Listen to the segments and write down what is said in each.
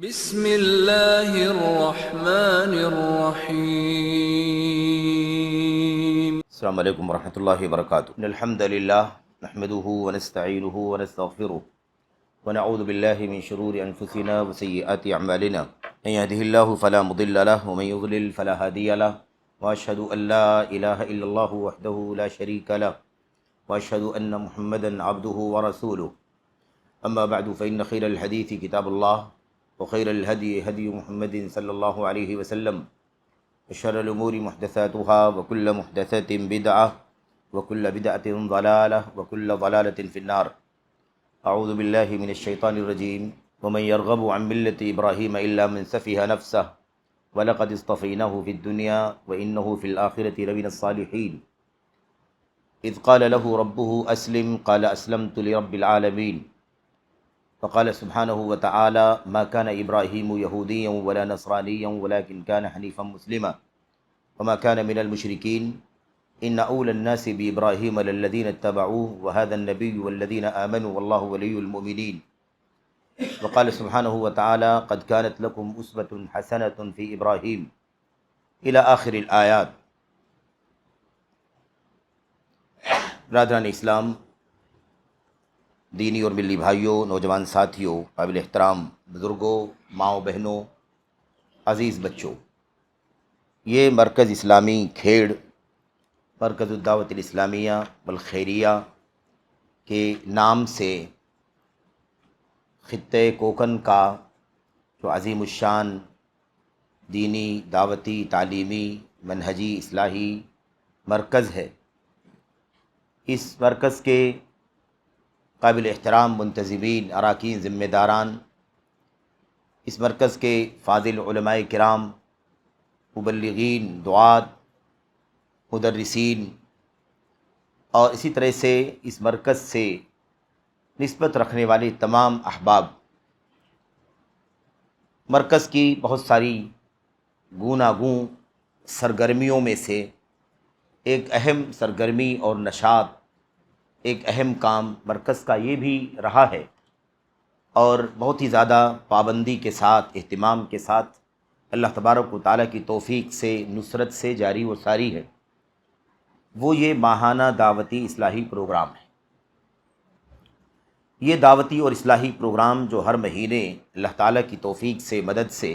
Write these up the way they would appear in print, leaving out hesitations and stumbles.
بسم اللہ الرحمن الرحیم۔ السلام علیکم ورحمۃ اللہ وبرکاتہ۔ ان الحمد للہ نحمده ونستعینه ونستغفره ونعوذ باللہ من شرور انفسنا وسیئات اعمالنا من يهده الله فلا مضل له ومن يضلل فلا هادي له واشهد ان لا اله الا الله وحده لا شريك له واشهد ان محمدا عبده ورسوله اما بعد فان خير الحديث كتاب الله وخير الهدي هدي محمد صلى الله عليه وسلم وشر الأمور محدثاتها وكل محدثة بدعة وكل بدعة ضلالة وكل ضلالة في النار۔ أعوذ بالله من الشيطان الرجيم۔ ومن يرغب عن ملة إبراهيم إلا من سفه نفسه ولقد اصطفيناه في الدنيا وإنه في الآخرة لمن الصالحين۔ إذ قال له ربه أسلم قال أسلمت لرب العالمين۔ فقال سبحانه وتعالى ما كان إبراهيم يهوديا ولا نصرانيا ولكن كان حنيفا مسلما وما كان من المشركين إن أولى الناس بإبراهيم للذين اتبعوه وهذا النبي والذين آمنوا والله ولي المؤمنين۔ وقال سبحانه وتعالى قد كانت لكم أسوة حسنة في إبراهيم إلى آخر الآيات۔ برادران اسلام، دینی اور ملی بھائیوں، نوجوان ساتھیوں، قابل احترام بزرگوں، ماؤں بہنوں، عزیز بچوں، یہ مرکز اسلامی کھیڑ، مرکز الدعوت الاسلامیہ والخیریہ کے نام سے خطے کوکن کا جو عظیم الشان دینی، دعوتی، تعلیمی، منہجی، اصلاحی مرکز ہے، اس مرکز کے قابل احترام منتظمین، اراکین، ذمہ داران، اس مرکز کے فاضل علماء کرام، مبلغین، دعات، مدرسین، اور اسی طرح سے اس مرکز سے نسبت رکھنے والے تمام احباب، مرکز کی بہت ساری گوناگوں سرگرمیوں میں سے ایک اہم سرگرمی اور نشاط، ایک اہم کام مرکز کا یہ بھی رہا ہے اور بہت ہی زیادہ پابندی کے ساتھ، اہتمام کے ساتھ، اللہ تبارک و تعالیٰ کی توفیق سے، نصرت سے جاری و ساری ہے، وہ یہ ماہانہ دعوتی اصلاحی پروگرام ہے۔ یہ دعوتی اور اصلاحی پروگرام جو ہر مہینے اللہ تعالیٰ کی توفیق سے، مدد سے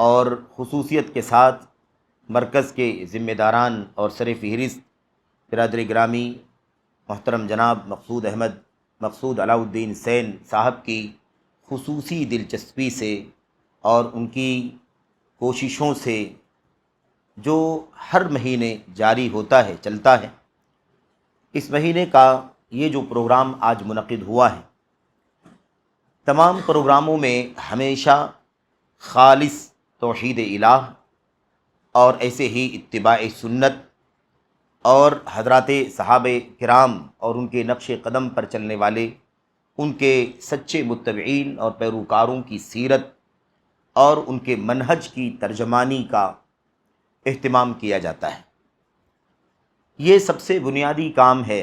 اور خصوصیت کے ساتھ مرکز کے ذمہ داران اور سر فہرست برادر گرامی محترم جناب مقصود احمد، مقصود علاء الدین سین صاحب کی خصوصی دلچسپی سے اور ان کی کوششوں سے جو ہر مہینے جاری ہوتا ہے، چلتا ہے، اس مہینے کا یہ جو پروگرام آج منعقد ہوا ہے، تمام پروگراموں میں ہمیشہ خالص توحید الہ اور ایسے ہی اتباع سنت اور حضرات صحابہ کرام اور ان کے نقش قدم پر چلنے والے، ان کے سچے متبعین اور پیروکاروں کی سیرت اور ان کے منہج کی ترجمانی کا اہتمام کیا جاتا ہے۔ یہ سب سے بنیادی کام ہے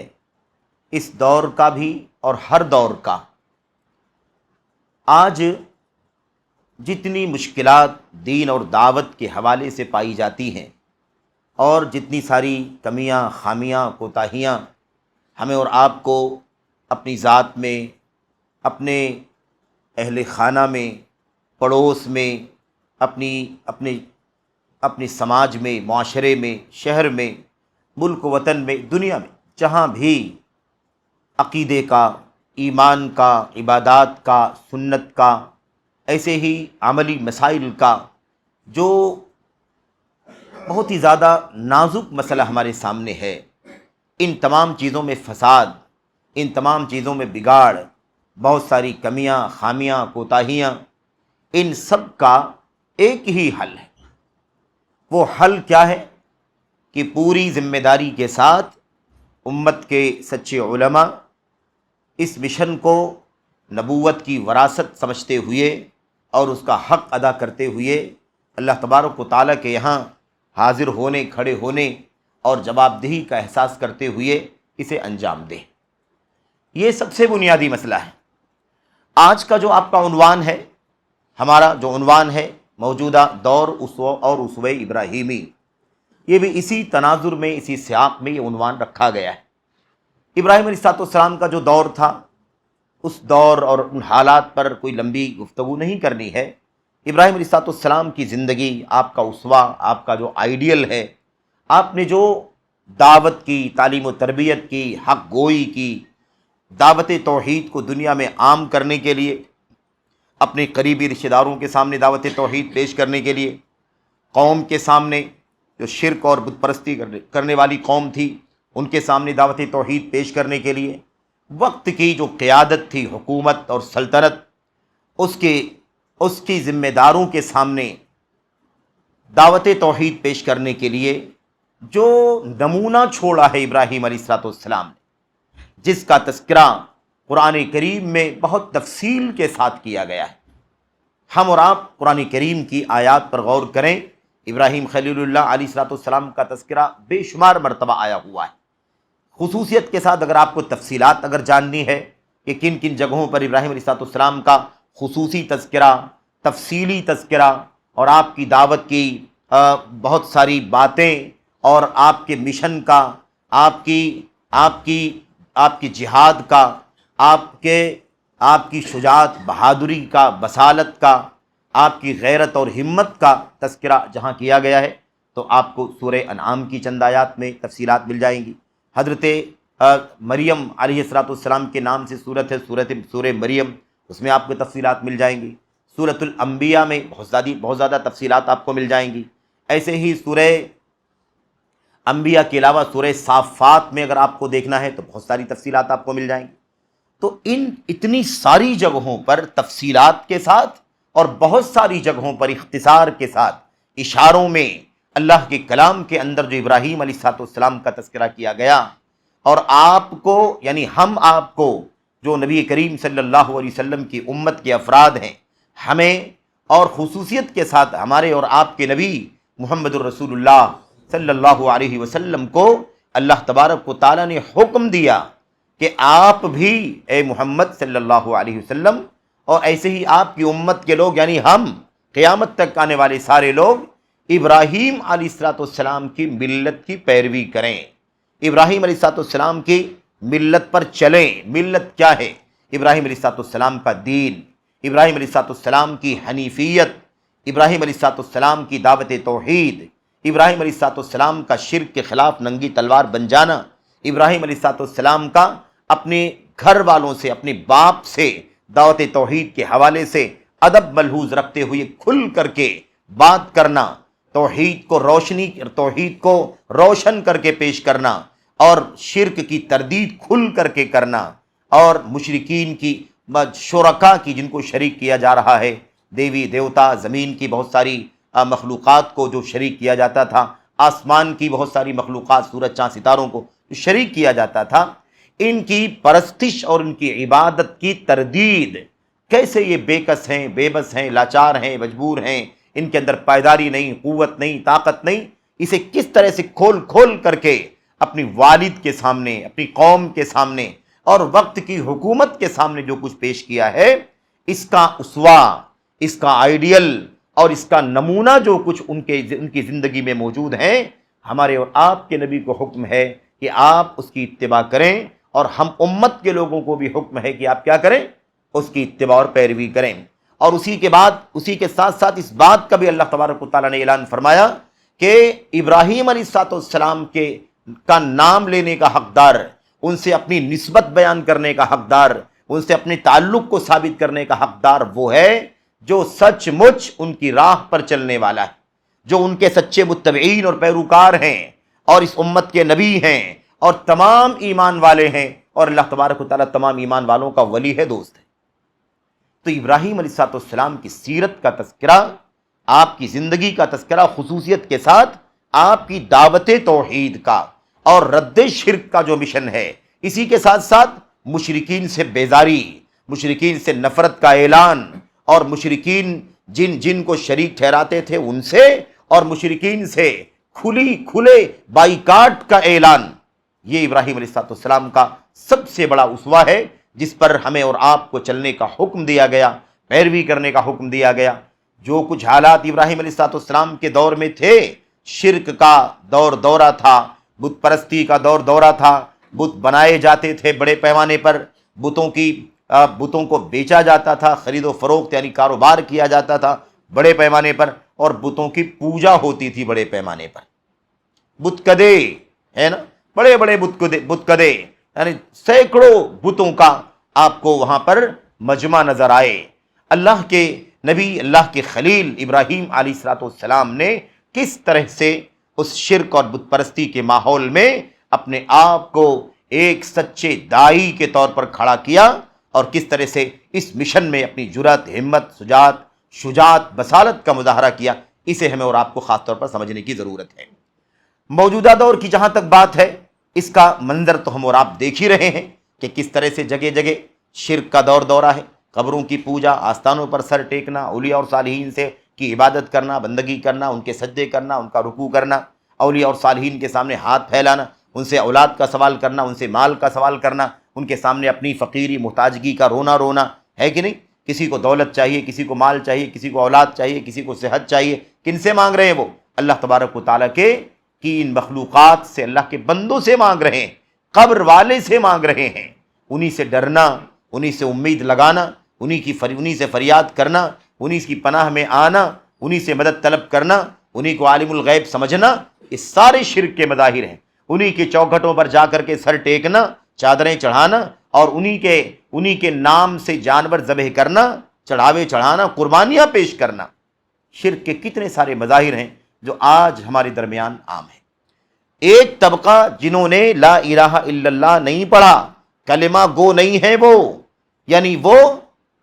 اس دور کا بھی اور ہر دور کا۔ آج جتنی مشکلات دین اور دعوت کے حوالے سے پائی جاتی ہیں اور جتنی ساری کمیاں، خامیاں، کوتاہیاں ہمیں اور آپ کو اپنی ذات میں، اپنے اہل خانہ میں، پڑوس میں، اپنے سماج میں، معاشرے میں، شہر میں، ملک وطن میں، دنیا میں، جہاں بھی عقیدے کا، ایمان کا، عبادات کا، سنت کا، ایسے ہی عملی مسائل کا جو بہت ہی زیادہ نازک مسئلہ ہمارے سامنے ہے، ان تمام چیزوں میں فساد، ان تمام چیزوں میں بگاڑ، بہت ساری کمیاں، خامیاں، کوتاہیاں، ان سب کا ایک ہی حل ہے۔ وہ حل کیا ہے کہ پوری ذمہ داری کے ساتھ امت کے سچے علماء اس مشن کو نبوت کی وراثت سمجھتے ہوئے اور اس کا حق ادا کرتے ہوئے اللہ تبارک و تعالیٰ کے یہاں حاضر ہونے، کھڑے ہونے اور جواب دہی کا احساس کرتے ہوئے اسے انجام دیں۔ یہ سب سے بنیادی مسئلہ ہے۔ آج کا جو آپ کا عنوان ہے ہمارا جو عنوان ہے موجودہ دور اور اسوہ ابراہیمی، یہ بھی اسی تناظر میں، اسی سیاق میں یہ عنوان رکھا گیا ہے۔ ابراہیم علیہ السلام کا جو دور تھا، اس دور اور ان حالات پر کوئی لمبی گفتگو نہیں کرنی ہے۔ ابراہیم علیہ السلام کی زندگی، آپ کا اسوہ، آپ کا جو آئیڈیل ہے، آپ نے جو دعوت کی، تعلیم و تربیت کی، حق گوئی کی، دعوت توحید کو دنیا میں عام کرنے کے لیے، اپنے قریبی رشتہ داروں کے سامنے دعوت توحید پیش کرنے کے لیے، قوم کے سامنے جو شرک اور بت پرستی کرنے والی قوم تھی ان کے سامنے دعوت توحید پیش کرنے کے لیے، وقت کی جو قیادت تھی، حکومت اور سلطنت، اس کی ذمہ داروں کے سامنے دعوت توحید پیش کرنے کے لیے جو نمونہ چھوڑا ہے ابراہیم علیہ السلام نے، جس کا تذکرہ قرآن کریم میں بہت تفصیل کے ساتھ کیا گیا ہے۔ ہم اور آپ قرآن کریم کی آیات پر غور کریں۔ ابراہیم خلیل اللہ علیہ السلام کا تذکرہ بے شمار مرتبہ آیا ہوا ہے۔ خصوصیت کے ساتھ اگر آپ کو تفصیلات اگر جاننی ہے کہ کن کن جگہوں پر ابراہیم علیہ السلام کا خصوصی تذکرہ، تفصیلی تذکرہ اور آپ کی دعوت کی بہت ساری باتیں اور آپ کے مشن کا، آپ کی جہاد کا، آپ کی شجاعت، بہادری کا، بصالت کا، آپ کی غیرت اور ہمت کا تذکرہ جہاں کیا گیا ہے تو آپ کو سورہ انعام کی چند آیات میں تفصیلات مل جائیں گی۔ حضرت مریم علیہ السلام کے نام سے صورت ہے، سورہ مریم، اس میں آپ کو تفصیلات مل جائیں گی۔ سورۃ الانبیاء میں بہت زیادہ تفصیلات آپ کو مل جائیں گی۔ ایسے ہی سورہ انبیاء کے علاوہ سورہ صافات میں اگر آپ کو دیکھنا ہے تو بہت ساری تفصیلات آپ کو مل جائیں گی۔ تو اتنی ساری جگہوں پر تفصیلات کے ساتھ اور بہت ساری جگہوں پر اختصار کے ساتھ اشاروں میں اللہ کے کلام کے اندر جو ابراہیم علیہ السلام کا تذکرہ کیا گیا، اور آپ کو یعنی ہم آپ کو جو نبی کریم صلی اللہ علیہ وسلم کی امت کے افراد ہیں، ہمیں اور خصوصیت کے ساتھ ہمارے اور آپ کے نبی محمد الرسول اللہ صلی اللہ علیہ وسلم کو اللہ تبارک و تعالیٰ نے حکم دیا کہ آپ بھی اے محمد صلی اللہ علیہ وسلم اور ایسے ہی آپ کی امت کے لوگ یعنی ہم، قیامت تک آنے والے سارے لوگ ابراہیم علیہ السلام کی ملت کی پیروی کریں، ابراہیم علیہ السلام کی ملت پر چلیں۔ ملت کیا ہے؟ ابراہیم علیہ السلام کا دین، ابراہیم علیہ السلام کی حنیفیت، ابراہیم علیہ السلام کی دعوت توحید، ابراہیم علیہ السلام کا شرک کے خلاف ننگی تلوار بن جانا، ابراہیم علیہ السلام کا اپنے گھر والوں سے، اپنے باپ سے دعوت توحید کے حوالے سے ادب ملحوظ رکھتے ہوئے کھل کر کے بات کرنا، توحید کو روشن کر کے پیش کرنا، اور شرک کی تردید کھل کر کے کرنا، اور مشرکین کی، شرکا کی جن کو شریک کیا جا رہا ہے، دیوی دیوتا، زمین کی بہت ساری مخلوقات کو جو شریک کیا جاتا تھا، آسمان کی بہت ساری مخلوقات، سورج چاند ستاروں کو شریک کیا جاتا تھا، ان کی پرستش اور ان کی عبادت کی تردید، کیسے یہ بے کس ہیں، بے بس ہیں، لاچار ہیں، مجبور ہیں، ان کے اندر پائیداری نہیں، قوت نہیں، طاقت نہیں، اسے کس طرح سے کھول کر کے اپنی والد کے سامنے، اپنی قوم کے سامنے اور وقت کی حکومت کے سامنے جو کچھ پیش کیا ہے، اس کا اسوہ، اس کا آئیڈیل اور اس کا نمونہ جو کچھ ان کی زندگی میں موجود ہیں، ہمارے اور آپ کے نبی کو حکم ہے کہ آپ اس کی اتباع کریں، اور ہم امت کے لوگوں کو بھی حکم ہے کہ آپ کیا کریں؟ اس کی اتباع اور پیروی کریں۔ اور اسی کے ساتھ ساتھ اس بات کا بھی اللہ تبارک و تعالیٰ نے اعلان فرمایا کہ ابراہیم علیہ السلام کا نام لینے کا حقدار، ان سے اپنی نسبت بیان کرنے کا حقدار، ان سے اپنے تعلق کو ثابت کرنے کا حقدار وہ ہے جو سچ مچ ان کی راہ پر چلنے والا ہے، جو ان کے سچے متبعین اور پیروکار ہیں، اور اس امت کے نبی ہیں، اور تمام ایمان والے ہیں، اور اللہ تبارک و تعالیٰ تمام ایمان والوں کا ولی ہے، دوست ہے۔ تو ابراہیم علیہ السلام کی سیرت کا تذکرہ، آپ کی زندگی کا تذکرہ، خصوصیت کے ساتھ آپ کی دعوت توحید کا اور رد شرک کا جو مشن ہے، اسی کے ساتھ ساتھ مشرکین سے بیزاری، مشرکین سے نفرت کا اعلان، اور مشرکین جن کو شریک ٹھہراتے تھے ان سے، اور مشرکین سے کھلے بائیکاٹ کا اعلان، یہ ابراہیم علیہ السلام کا سب سے بڑا اسوہ ہے، جس پر ہمیں اور آپ کو چلنے کا حکم دیا گیا۔ پیروی کرنے کا حکم دیا گیا۔ جو کچھ حالات ابراہیم علیہ السلام کے دور میں تھے، شرک کا دورہ تھا، بت پرستی کا دورہ تھا، بت بنائے جاتے تھے بڑے پیمانے پر، بتوں کو بیچا جاتا تھا، خرید و فروخت یعنی کاروبار کیا جاتا تھا بڑے پیمانے پر، اور بتوں کی پوجا ہوتی تھی بڑے پیمانے پر۔ بت کدے ہے نا، بڑے بڑے بت کدے یعنی سینکڑوں بتوں کا آپ کو وہاں پر مجمع نظر آئے۔ اللہ کے نبی، اللہ کے خلیل ابراہیم علیہ السلام نے کس طرح سے اس شرک اور بت پرستی کے ماحول میں اپنے آپ کو ایک سچے داعی کے طور پر کھڑا کیا، اور کس طرح سے اس مشن میں اپنی جرأت، ہمت، شجاعت، بصالت کا مظاہرہ کیا، اسے ہمیں اور آپ کو خاص طور پر سمجھنے کی ضرورت ہے۔ موجودہ دور کی جہاں تک بات ہے، اس کا منظر تو ہم اور آپ دیکھ ہی رہے ہیں کہ کس طرح سے جگہ جگہ شرک کا دورہ ہے، قبروں کی پوجا، آستانوں پر سر ٹیکنا، اولیاء اور صالحین سے کی عبادت کرنا، بندگی کرنا، ان کے سجدے کرنا، ان کا رکوع کرنا، اولیاء اور صالحین کے سامنے ہاتھ پھیلانا، ان سے اولاد کا سوال کرنا، ان سے مال کا سوال کرنا، ان کے سامنے اپنی فقیری محتاجگی کا رونا ہے کہ نہیں؟ کسی کو دولت چاہیے، کسی کو مال چاہیے، کسی کو اولاد چاہیے، کسی کو صحت چاہیے، کن سے مانگ رہے ہیں وہ؟ اللہ تبارک و تعالیٰ کی ان مخلوقات سے، اللہ کے بندوں سے مانگ رہے ہیں، قبر والے سے مانگ رہے ہیں۔ انہی سے ڈرنا، انہی سے امید لگانا، انہی سے فریاد کرنا، انہی کی پناہ میں آنا، انہی سے مدد طلب کرنا، انہی کو عالم الغیب سمجھنا، یہ سارے شرک کے مظاہر ہیں۔ انہی کے چوکھٹوں پر جا کر کے سر ٹیکنا، چادریں چڑھانا، اور انہی کے نام سے جانور ذبح کرنا، چڑھاوے چڑھانا، قربانیاں پیش کرنا، شرک کے کتنے سارے مظاہر ہیں جو آج ہمارے درمیان عام ہیں۔ ایک طبقہ جنہوں نے لا الہ الا اللہ نہیں پڑھا، کلمہ گو نہیں ہے وہ، یعنی وہ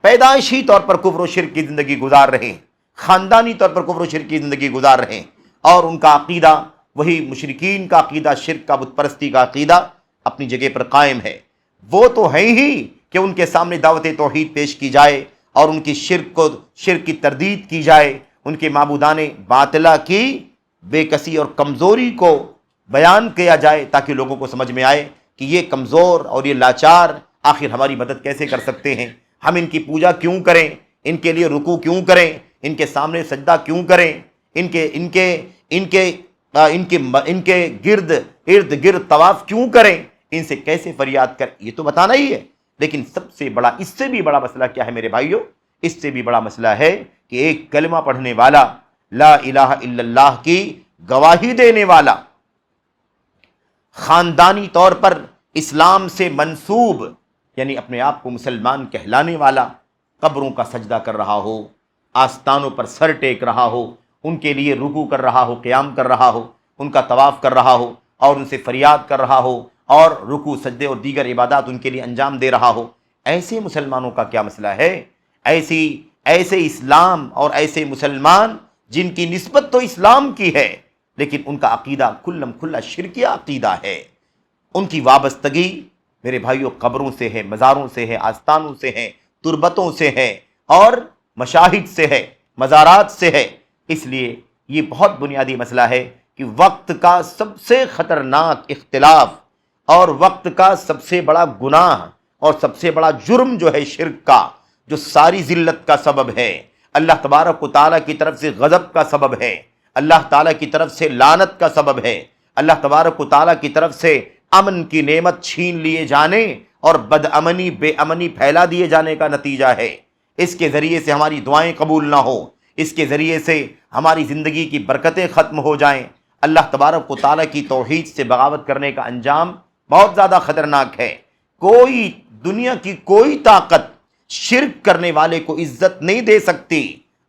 پیدائشی طور پر کفر و شرک کی زندگی گزار رہے ہیں، خاندانی طور پر کفر و شرک کی زندگی گزار رہے ہیں، اور ان کا عقیدہ وہی مشرکین کا عقیدہ، شرک کا، بت پرستی کا عقیدہ اپنی جگہ پر قائم ہے۔ وہ تو ہیں ہی کہ ان کے سامنے دعوت توحید پیش کی جائے اور ان کی شرک کی تردید کی جائے، ان کے معبودان باطلہ کی بے کسی اور کمزوری کو بیان کیا جائے، تاکہ لوگوں کو سمجھ میں آئے کہ یہ کمزور اور یہ لاچار آخر ہماری مدد کیسے کر سکتے ہیں، ہم ان کی پوجا کیوں کریں، ان کے لیے رکوع کیوں کریں، ان کے سامنے سجدہ کیوں کریں، ان کے ارد گرد طواف کیوں کریں، ان سے کیسے فریاد کر، یہ تو بتانا ہی ہے۔ لیکن سب سے بڑا، اس سے بھی بڑا مسئلہ کیا ہے میرے بھائیوں؟ اس سے بھی بڑا مسئلہ ہے کہ ایک کلمہ پڑھنے والا، لا الہ الا اللہ کی گواہی دینے والا، خاندانی طور پر اسلام سے منسوب یعنی اپنے آپ کو مسلمان کہلانے والا، قبروں کا سجدہ کر رہا ہو، آستانوں پر سر ٹیک رہا ہو، ان کے لیے رکوع کر رہا ہو، قیام کر رہا ہو، ان کا طواف کر رہا ہو، اور ان سے فریاد کر رہا ہو، اور رکوع، سجدے اور دیگر عبادات ان کے لیے انجام دے رہا ہو، ایسے مسلمانوں کا کیا مسئلہ ہے؟ ایسے اسلام اور ایسے مسلمان جن کی نسبت تو اسلام کی ہے، لیکن ان کا عقیدہ کھلم کھلا شرکیہ عقیدہ ہے، ان کی وابستگی میرے بھائیوں قبروں سے ہے، مزاروں سے ہے، آستانوں سے ہے، تربتوں سے ہے، اور مشاہد سے ہے، مزارات سے ہے۔ اس لیے یہ بہت بنیادی مسئلہ ہے کہ وقت کا سب سے خطرناک اختلاف اور وقت کا سب سے بڑا گناہ اور سب سے بڑا جرم جو ہے شرک کا، جو ساری ذلت کا سبب ہے، اللہ تبارک و تعالیٰ کی طرف سے غضب کا سبب ہے، اللہ تعالیٰ کی طرف سے لعنت کا سبب ہے، اللہ تبارک و تعالیٰ کی طرف سے امن کی نعمت چھین لیے جانے اور بد امنی، بے امنی پھیلا دیے جانے کا نتیجہ ہے۔ اس کے ذریعے سے ہماری دعائیں قبول نہ ہو، اس کے ذریعے سے ہماری زندگی کی برکتیں ختم ہو جائیں، اللہ تبارک و تعالیٰ کی توحید سے بغاوت کرنے کا انجام بہت زیادہ خطرناک ہے۔ دنیا کی کوئی طاقت شرک کرنے والے کو عزت نہیں دے سکتی۔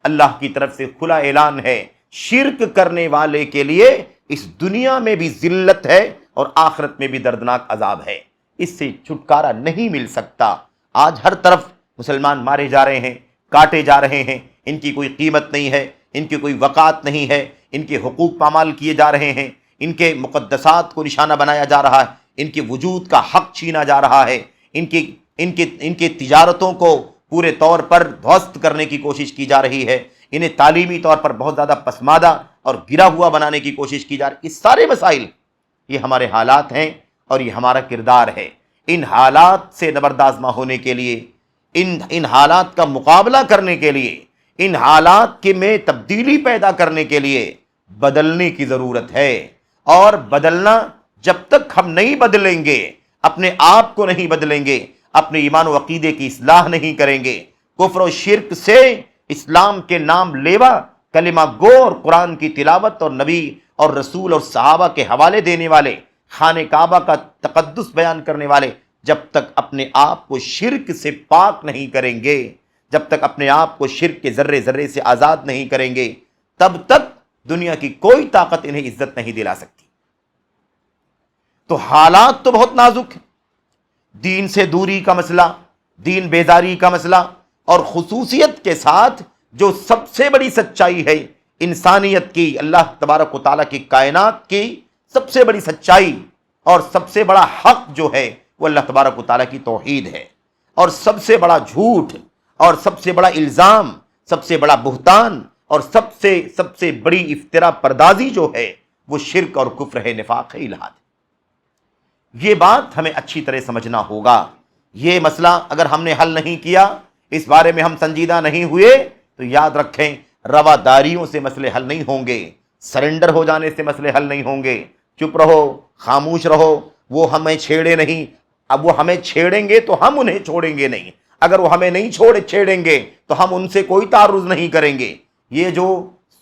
اللہ کی طرف سے کھلا اعلان ہے، شرک کرنے والے کے لیے اس دنیا میں بھی ذلت ہے اور آخرت میں بھی دردناک عذاب ہے، اس سے چھٹکارا نہیں مل سکتا۔ آج ہر طرف مسلمان مارے جا رہے ہیں، کاٹے جا رہے ہیں، ان کی کوئی قیمت نہیں ہے، ان کی کوئی وقعت نہیں ہے، ان کے حقوق پامال کیے جا رہے ہیں، ان کے مقدسات کو نشانہ بنایا جا رہا ہے، ان کے وجود کا حق چھینا جا رہا ہے، ان کی تجارتوں کو پورے طور پر دھوست کرنے کی کوشش کی جا رہی ہے، انہیں تعلیمی طور پر بہت زیادہ پسماندہ اور گرا ہوا بنانے کی کوشش کی جا رہی ہے۔ اس سارے مسائل یہ ہمارے حالات ہیں اور یہ ہمارا کردار ہے۔ ان حالات سے نبردآزما ہونے کے لیے، ان حالات کا مقابلہ کرنے کے لیے، ان حالات کے میں تبدیلی پیدا کرنے کے لیے بدلنے کی ضرورت ہے۔ اور بدلنا، جب تک ہم نہیں بدلیں گے، اپنے آپ کو نہیں بدلیں گے، اپنے ایمان و عقیدے کی اصلاح نہیں کریں گے، کفر و شرک سے اسلام کے نام لیوا کلمہ گو اور قرآن کی تلاوت اور نبی اور رسول اور صحابہ کے حوالے دینے والے، خانہ کعبہ کا تقدس بیان کرنے والے جب تک اپنے آپ کو شرک سے پاک نہیں کریں گے، جب تک اپنے آپ کو شرک کے ذرے ذرے سے آزاد نہیں کریں گے، تب تک دنیا کی کوئی طاقت انہیں عزت نہیں دلا سکتی۔ تو حالات تو بہت نازک ہیں، دین سے دوری کا مسئلہ، دین بیداری کا مسئلہ، اور خصوصیت کے ساتھ جو سب سے بڑی سچائی ہے انسانیت کی، اللہ تبارک و تعالیٰ کی کائنات کی سب سے بڑی سچائی اور سب سے بڑا حق جو ہے وہ اللہ تبارک و تعالیٰ کی توحید ہے، اور سب سے بڑا جھوٹ اور سب سے بڑا الزام، سب سے بڑا بہتان اور سب سے بڑی افترا پردازی جو ہے وہ شرک اور کفر ہے، نفاق ہے، الحاد ہے۔ یہ بات ہمیں اچھی طرح سمجھنا ہوگا۔ یہ مسئلہ اگر ہم نے حل نہیں کیا، اس بارے میں ہم سنجیدہ نہیں ہوئے، تو یاد رکھیں رواداریوں سے مسئلے حل نہیں ہوں گے، سرنڈر ہو جانے سے مسئلے حل نہیں ہوں گے۔ چپ رہو، خاموش رہو، وہ ہمیں چھیڑے نہیں، اب وہ ہمیں چھیڑیں گے تو ہم انہیں چھوڑیں گے نہیں، اگر وہ ہمیں نہیں چھیڑیں گے تو ہم ان سے کوئی تعرض نہیں کریں گے۔ یہ جو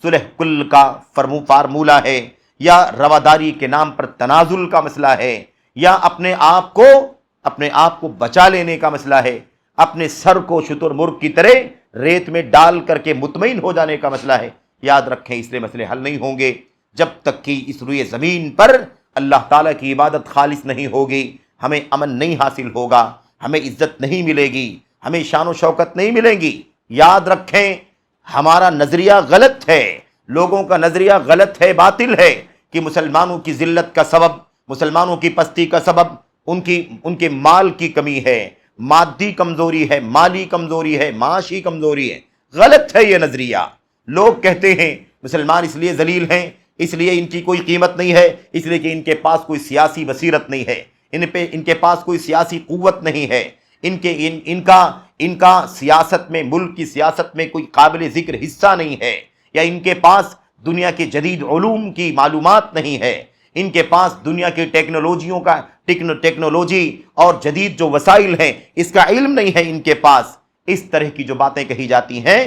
صلح کل کا فارمولہ ہے، یا رواداری کے نام پر تنازل کا مسئلہ ہے، یا اپنے آپ کو بچا لینے کا مسئلہ ہے، اپنے سر کو شتر مرغ کی طرح ریت میں ڈال کر کے مطمئن ہو جانے کا مسئلہ ہے، یاد رکھیں اس لیے مسئلے حل نہیں ہوں گے جب تک کہ اس روئے زمین پر اللہ تعالیٰ کی عبادت خالص نہیں ہوگی، ہمیں امن نہیں حاصل ہوگا، ہمیں عزت نہیں ملے گی، ہمیں شان و شوکت نہیں ملیں گی۔ یاد رکھیں ہمارا نظریہ غلط ہے، لوگوں کا نظریہ غلط ہے، باطل ہے، کہ مسلمانوں کی ذلت کا سبب، مسلمانوں کی پستی کا سبب ان کے مال کی کمی ہے، مادی کمزوری ہے، مالی کمزوری ہے، معاشی کمزوری ہے۔ غلط ہے یہ نظریہ۔ لوگ کہتے ہیں مسلمان اس لیے ذلیل ہیں، اس لیے ان کی کوئی قیمت نہیں ہے، اس لیے کہ ان کے پاس کوئی سیاسی بصیرت نہیں ہے، ان کے پاس کوئی سیاسی قوت نہیں ہے، ان کا سیاست میں، ملک کی سیاست میں کوئی قابل ذکر حصہ نہیں ہے، یا ان کے پاس دنیا کے جدید علوم کی معلومات نہیں ہے، ان کے پاس دنیا کی ٹیکنالوجی اور جدید جو وسائل ہیں اس کا علم نہیں ہے ان کے پاس۔ اس طرح کی جو باتیں کہی جاتی ہیں،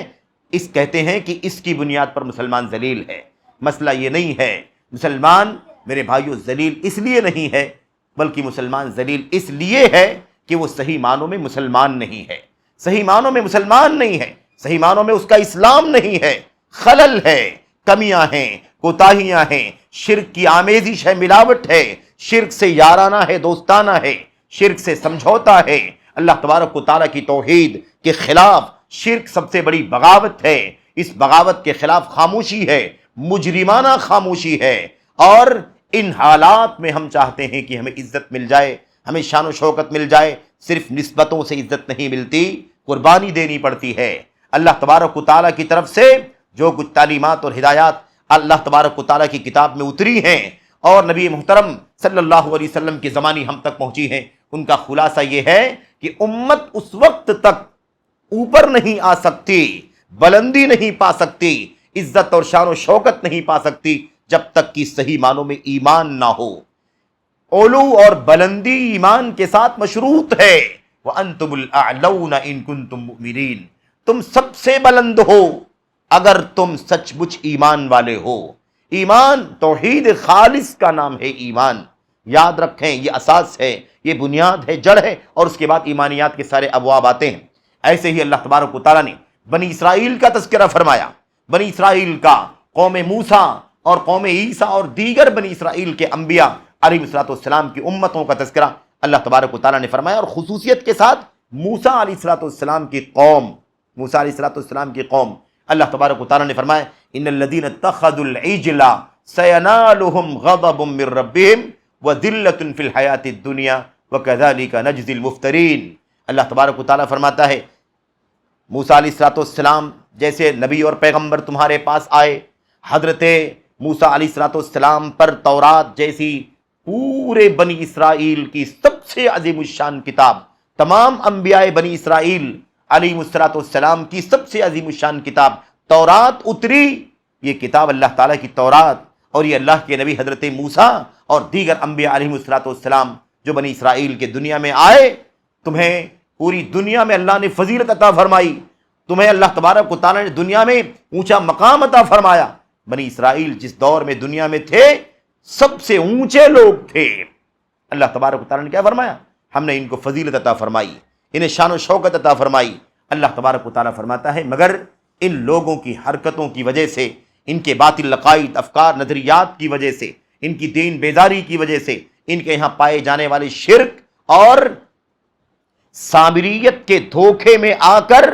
کہتے ہیں کہ اس کی بنیاد پر مسلمان ذلیل ہے۔ مسئلہ یہ نہیں ہے، مسلمان میرے بھائیوں ذلیل اس لیے نہیں ہے، بلکہ مسلمان ذلیل اس لیے ہے کہ وہ صحیح معنوں میں مسلمان نہیں ہے، صحیح معنوں میں مسلمان نہیں ہے، صحیح معنوں میں اس کا اسلام نہیں ہے، خلل ہے، کمیاں ہیں، کوتاہیاں ہیں، شرک کی آمیزش ہے، ملاوٹ ہے، شرک سے یارانہ ہے، دوستانہ ہے، شرک سے سمجھوتا ہے، اللہ تبارک و تعالیٰ کی توحید کے خلاف شرک سب سے بڑی بغاوت ہے۔ اس بغاوت کے خلاف خاموشی ہے، مجرمانہ خاموشی ہے، اور ان حالات میں ہم چاہتے ہیں کہ ہمیں عزت مل جائے، ہمیں شان و شوکت مل جائے۔ صرف نسبتوں سے عزت نہیں ملتی، قربانی دینی پڑتی ہے۔ اللہ تبارک و تعالیٰ کی طرف سے جو کچھ تعلیمات اور ہدایات اللہ تبارک و تعالیٰ کی کتاب میں اتری ہیں اور نبی محترم صلی اللہ علیہ وسلم کی زمانی ہم تک پہنچی ہیں، ان کا خلاصہ یہ ہے کہ امت اس وقت تک اوپر نہیں آ سکتی، بلندی نہیں پا سکتی، عزت اور شان و شوکت نہیں پا سکتی جب تک کہ صحیح معنوں میں ایمان نہ ہو۔ علو اور بلندی ایمان کے ساتھ مشروط ہے۔ وَأَنْتُمُ الْأَعْلَوْنَ إِن كُنتُم مُؤْمِنِينَ، تم سب سے بلند ہو اگر تم سچ مچ ایمان والے ہو۔ ایمان توحید خالص کا نام ہے ایمان، یاد رکھیں یہ اساس ہے، یہ بنیاد ہے، جڑ ہے، اور اس کے بعد ایمانیات کے سارے ابواب آتے ہیں۔ ایسے ہی اللہ تبارک و تعالیٰ نے بنی اسرائیل کا تذکرہ فرمایا، بنی اسرائیل کا، قوم موسیٰ اور قوم عیسیٰ اور دیگر بنی اسرائیل کے انبیاء علیہ السلام کی امتوں کا تذکرہ اللہ تبارک و تعالیٰ نے فرمایا، اور خصوصیت کے ساتھ موسیٰ علیہ السلام کی قوم، اللہ تبارک و تعالیٰ نے فرمایا ان الذین اتخذوا العجل سینالہم غضب من ربہم وذلۃ فی الحیاۃ الدنیا وکذالک نجزی المفترین۔ اللہ تبارک و تعالیٰ فرماتا ہے موسیٰ علیہ السلام جیسے نبی اور پیغمبر تمہارے پاس آئے، حضرت موسیٰ علیہ السلام پر تورات جیسی پورے بنی اسرائیل کی سب سے عظیم الشان کتاب، تمام انبیاء بنی اسرائیل علیہ السلام کی سب سے عظیم الشان کتاب تورات اتری. یہ کتاب اللہ تعالیٰ کی تورات، اور یہ اللہ کے نبی حضرت موسیٰ اور دیگر انبیاء علیہ السلام جو بنی اسرائیل کے دنیا میں آئے، تمہیں پوری دنیا میں اللہ نے فضیلت عطا فرمائی، تمہیں اللہ تبارک و تعالیٰ نے دنیا میں اونچا مقام عطا فرمایا. بنی اسرائیل جس دور میں دنیا میں تھے سب سے اونچے لوگ تھے. اللہ تبارک و تعالیٰ نے کیا فرمایا؟ ہم نے ان کو فضیلت عطا فرمائی، انہیں شان و شوکت عطا فرمائی. اللہ تبارک و تعالیٰ فرماتا ہے مگر ان لوگوں کی حرکتوں کی وجہ سے، ان کے باطل عقائد، افکار، نظریات کی وجہ سے، ان کی دین بیداری کی وجہ سے، ان کے یہاں پائے جانے والے شرک اور سامریت کے دھوکے میں آ کر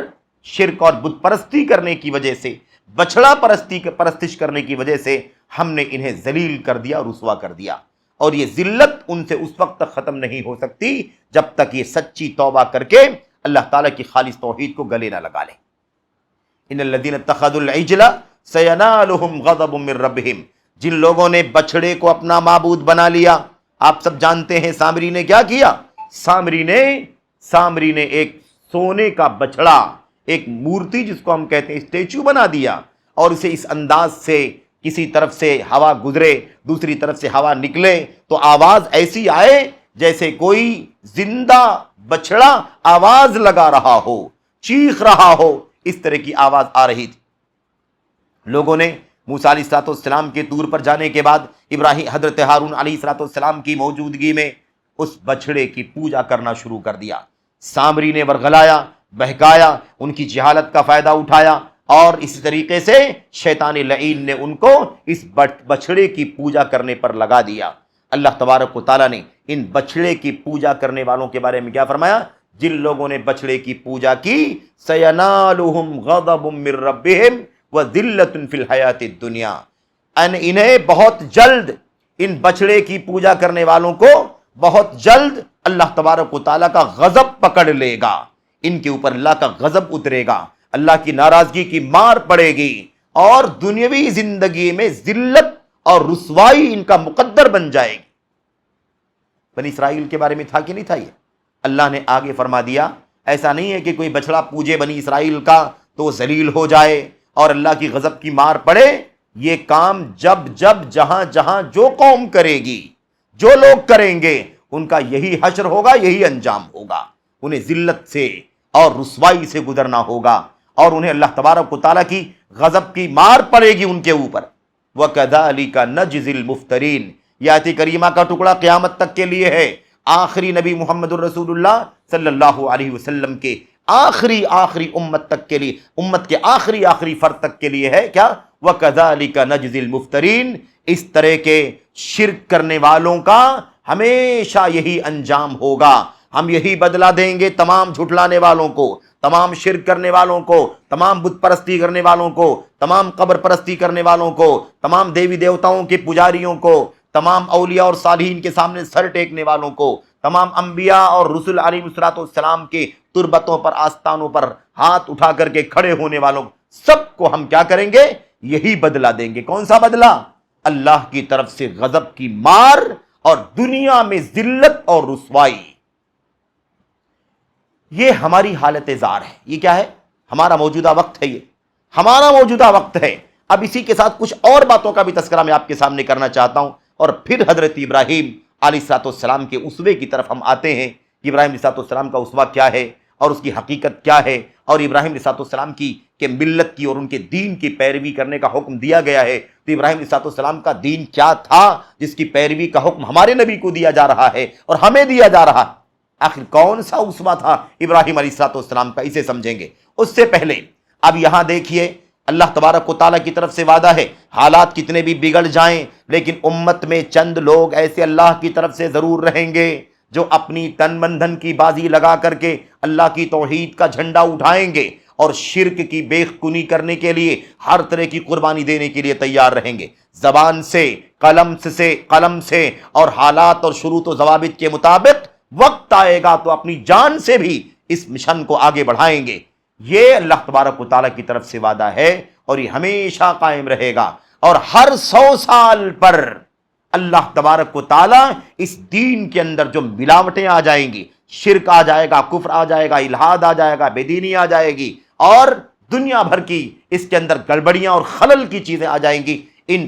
شرک اور بت پرستی کرنے کی وجہ سے، بچڑا پرستش کرنے کی وجہ سے ہم نے انہیں ذلیل کر دیا، رسوا کر دیا. اور یہ ذلت ان سے اس وقت تک ختم نہیں ہو سکتی جب تک یہ سچی توبہ کر کے اللہ تعالیٰ کی خالص توحید کو گلے نہ لگا لیں. ان الذین اتخذوا العجل سینالہم غضب من ربہم. جن لوگوں نے بچڑے کو اپنا معبود بنا لیا، آپ سب جانتے ہیں سامری نے کیا کیا. سامری نے ایک سونے کا بچڑا، ایک مورتی جس کو ہم کہتے ہیں اسٹیچو بنا دیا، اور اسے اس انداز سے کسی طرف سے ہوا گزرے دوسری طرف سے ہوا نکلے تو آواز ایسی آئے جیسے کوئی زندہ بچڑا آواز لگا رہا ہو، چیخ رہا ہو، اس طرح کی آواز آ رہی تھی. لوگوں نے موسیٰ علیہ السلام کے طور پر جانے کے بعد حضرت ہارون علیہ السلام کی موجودگی میں اس بچڑے کی پوجا کرنا شروع کر دیا. سامری نے ورغلایا، بہکایا، ان کی جہالت کا فائدہ اٹھایا، اور اسی طریقے سے شیطان لعین نے ان کو اس بچڑے کی پوجا کرنے پر لگا دیا. اللہ تبارک و تعالیٰ نے ان بچڑے کی پوجا کرنے والوں کے بارے میں کیا فرمایا؟ جن لوگوں نے بچڑے کی پوجا کی سینالہم غضب من ربہم وذلۃ فی الحیات الدنیا. انہیں بہت جلد، ان بچڑے کی پوجا کرنے والوں کو بہت جلد اللہ تبارک و تعالیٰ کا غضب پکڑ لے گا، ان کے اوپر اللہ کا غضب اترے گا، اللہ کی ناراضگی کی مار پڑے گی، اور دنیاوی زندگی میں ذلت اور رسوائی ان کا مقدر بن جائے گی. بنی اسرائیل کے بارے میں تھا کہ نہیں تھا؟ یہ اللہ نے آگے فرما دیا ایسا نہیں ہے کہ کوئی بچڑا پوجے بنی اسرائیل کا تو وہ ذلیل ہو جائے اور اللہ کی غضب کی مار پڑے. یہ کام جب جہاں جہاں جو قوم کرے گی، جو لوگ کریں گے، ان کا یہی حشر ہوگا، یہی انجام ہوگا. انہیں ذلت سے اور رسوائی سے گزرنا ہوگا، اور انہیں اللہ تبارک و تعالیٰ کی غضب کی مار پڑے گی ان کے اوپر. وَكَذَلِكَ نَجْزِي الْمُفْتَرِينَ. یہ آیت کریمہ کا ٹکڑا قیامت تک کے لیے ہے. آخری نبی محمد الرسول اللہ صلی اللہ علیہ وسلم کے آخری امت تک کے لیے، امت کے آخری فرد تک کے لیے ہے کیا؟ وَكَذَلِكَ نَجْزِي الْمُفْتَرِينَ. اس طرح کے شرک کرنے والوں کا ہمیشہ یہی انجام ہوگا. ہم یہی بدلہ دیں گے تمام جھٹلانے والوں کو، تمام شرک کرنے والوں کو، تمام بت پرستی کرنے والوں کو، تمام قبر پرستی کرنے والوں کو، تمام دیوی دیوتاؤں کے پجاریوں کو، تمام اولیاء اور صالحین کے سامنے سر ٹیکنے والوں کو، تمام انبیاء اور رسل علیہ السلام کے تربتوں پر، آستانوں پر ہاتھ اٹھا کر کے کھڑے ہونے والوں کو، سب کو ہم کیا کریں گے؟ یہی بدلہ دیں گے. کون سا بدلہ؟ اللہ کی طرف سے غضب کی مار اور دنیا میں ذلت اور رسوائی. یہ ہماری حالت زار ہے. یہ کیا ہے؟ ہمارا موجودہ وقت ہے. یہ ہمارا موجودہ وقت ہے. اب اسی کے ساتھ کچھ اور باتوں کا بھی تذکرہ میں آپ کے سامنے کرنا چاہتا ہوں، اور پھر حضرت ابراہیم علیہ السلام کے اسوے کی طرف ہم آتے ہیں. ابراہیم علیہ السلام کا اسوہ کیا ہے اور اس کی حقیقت کیا ہے، اور ابراہیم علیہ السلام کی کہ ملت کی اور ان کے دین کی پیروی کرنے کا حکم دیا گیا ہے. تو ابراہیم علیہ السلام کا دین کیا تھا جس کی پیروی کا حکم ہمارے نبی کو دیا جا رہا ہے اور ہمیں دیا جا رہا ہے؟ آخر کون سا اسوہ تھا ابراہیم علیہ السلام کا؟ اسے سمجھیں گے. اس سے پہلے اب یہاں دیکھیے، اللہ تبارک و تعالیٰ کی طرف سے وعدہ ہے، حالات کتنے بھی بگڑ جائیں لیکن امت میں چند لوگ ایسے اللہ کی طرف سے ضرور رہیں گے جو اپنی تن من دھن کی بازی لگا کر کے اللہ کی توحید کا جھنڈا اٹھائیں گے اور شرک کی بے کنی کرنے کے لیے ہر طرح کی قربانی دینے کے لیے تیار رہیں گے. زبان سے، قلم سے اور حالات اور شروط و ضوابط کے مطابق وقت آئے گا تو اپنی جان سے بھی اس مشن کو آگے بڑھائیں گے. یہ اللہ تبارک و تعالیٰ کی طرف سے وعدہ ہے اور یہ ہمیشہ قائم رہے گا. اور ہر 100 سال پر اللہ تبارک و تعالیٰ اس دین کے اندر جو ملاوٹیں آ جائیں گی، شرک آ جائے گا، کفر آ جائے گا، الحاد آ جائے گا، بے دینی آ جائے گی، اور دنیا بھر کی اس کے اندر گڑبڑیاں اور خلل کی چیزیں آ جائیں گی، ان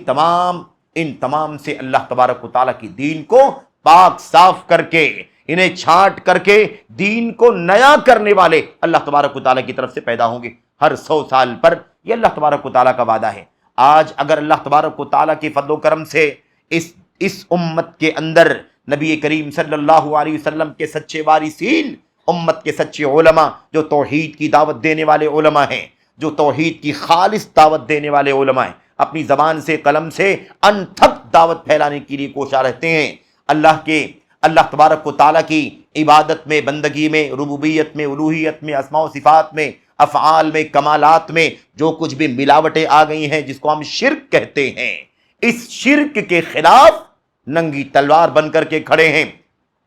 تمام سے اللہ تبارک و تعالیٰ کی دین کو پاک صاف کر کے، انہیں چھانٹ کر کے دین کو نیا کرنے والے اللہ تبارک و تعالیٰ کی طرف سے پیدا ہوں گے ہر 100 سال پر۔ یہ اللہ تبارک و تعالیٰ کا وعدہ ہے۔ آج اگر اللہ تبارک و تعالیٰ کے فضل و کرم سے اس امت کے اندر نبی کریم صلی اللہ علیہ وسلم کے سچے وارثین، امت کے سچے علماء جو توحید کی دعوت دینے والے علماء ہیں، جو توحید کی خالص دعوت دینے والے علماء ہیں، اپنی زبان سے قلم سے انتھک دعوت پھیلانے کے لیے کوشاں رہتے ہیں، اللہ تبارک و تعالیٰ کی عبادت میں، بندگی میں، ربوبیت میں، الوہیت میں، اسماء و صفات میں، افعال میں، کمالات میں جو کچھ بھی ملاوٹیں آ گئی ہیں جس کو ہم شرک کہتے ہیں، اس شرک کے خلاف ننگی تلوار بن کر کے کھڑے ہیں،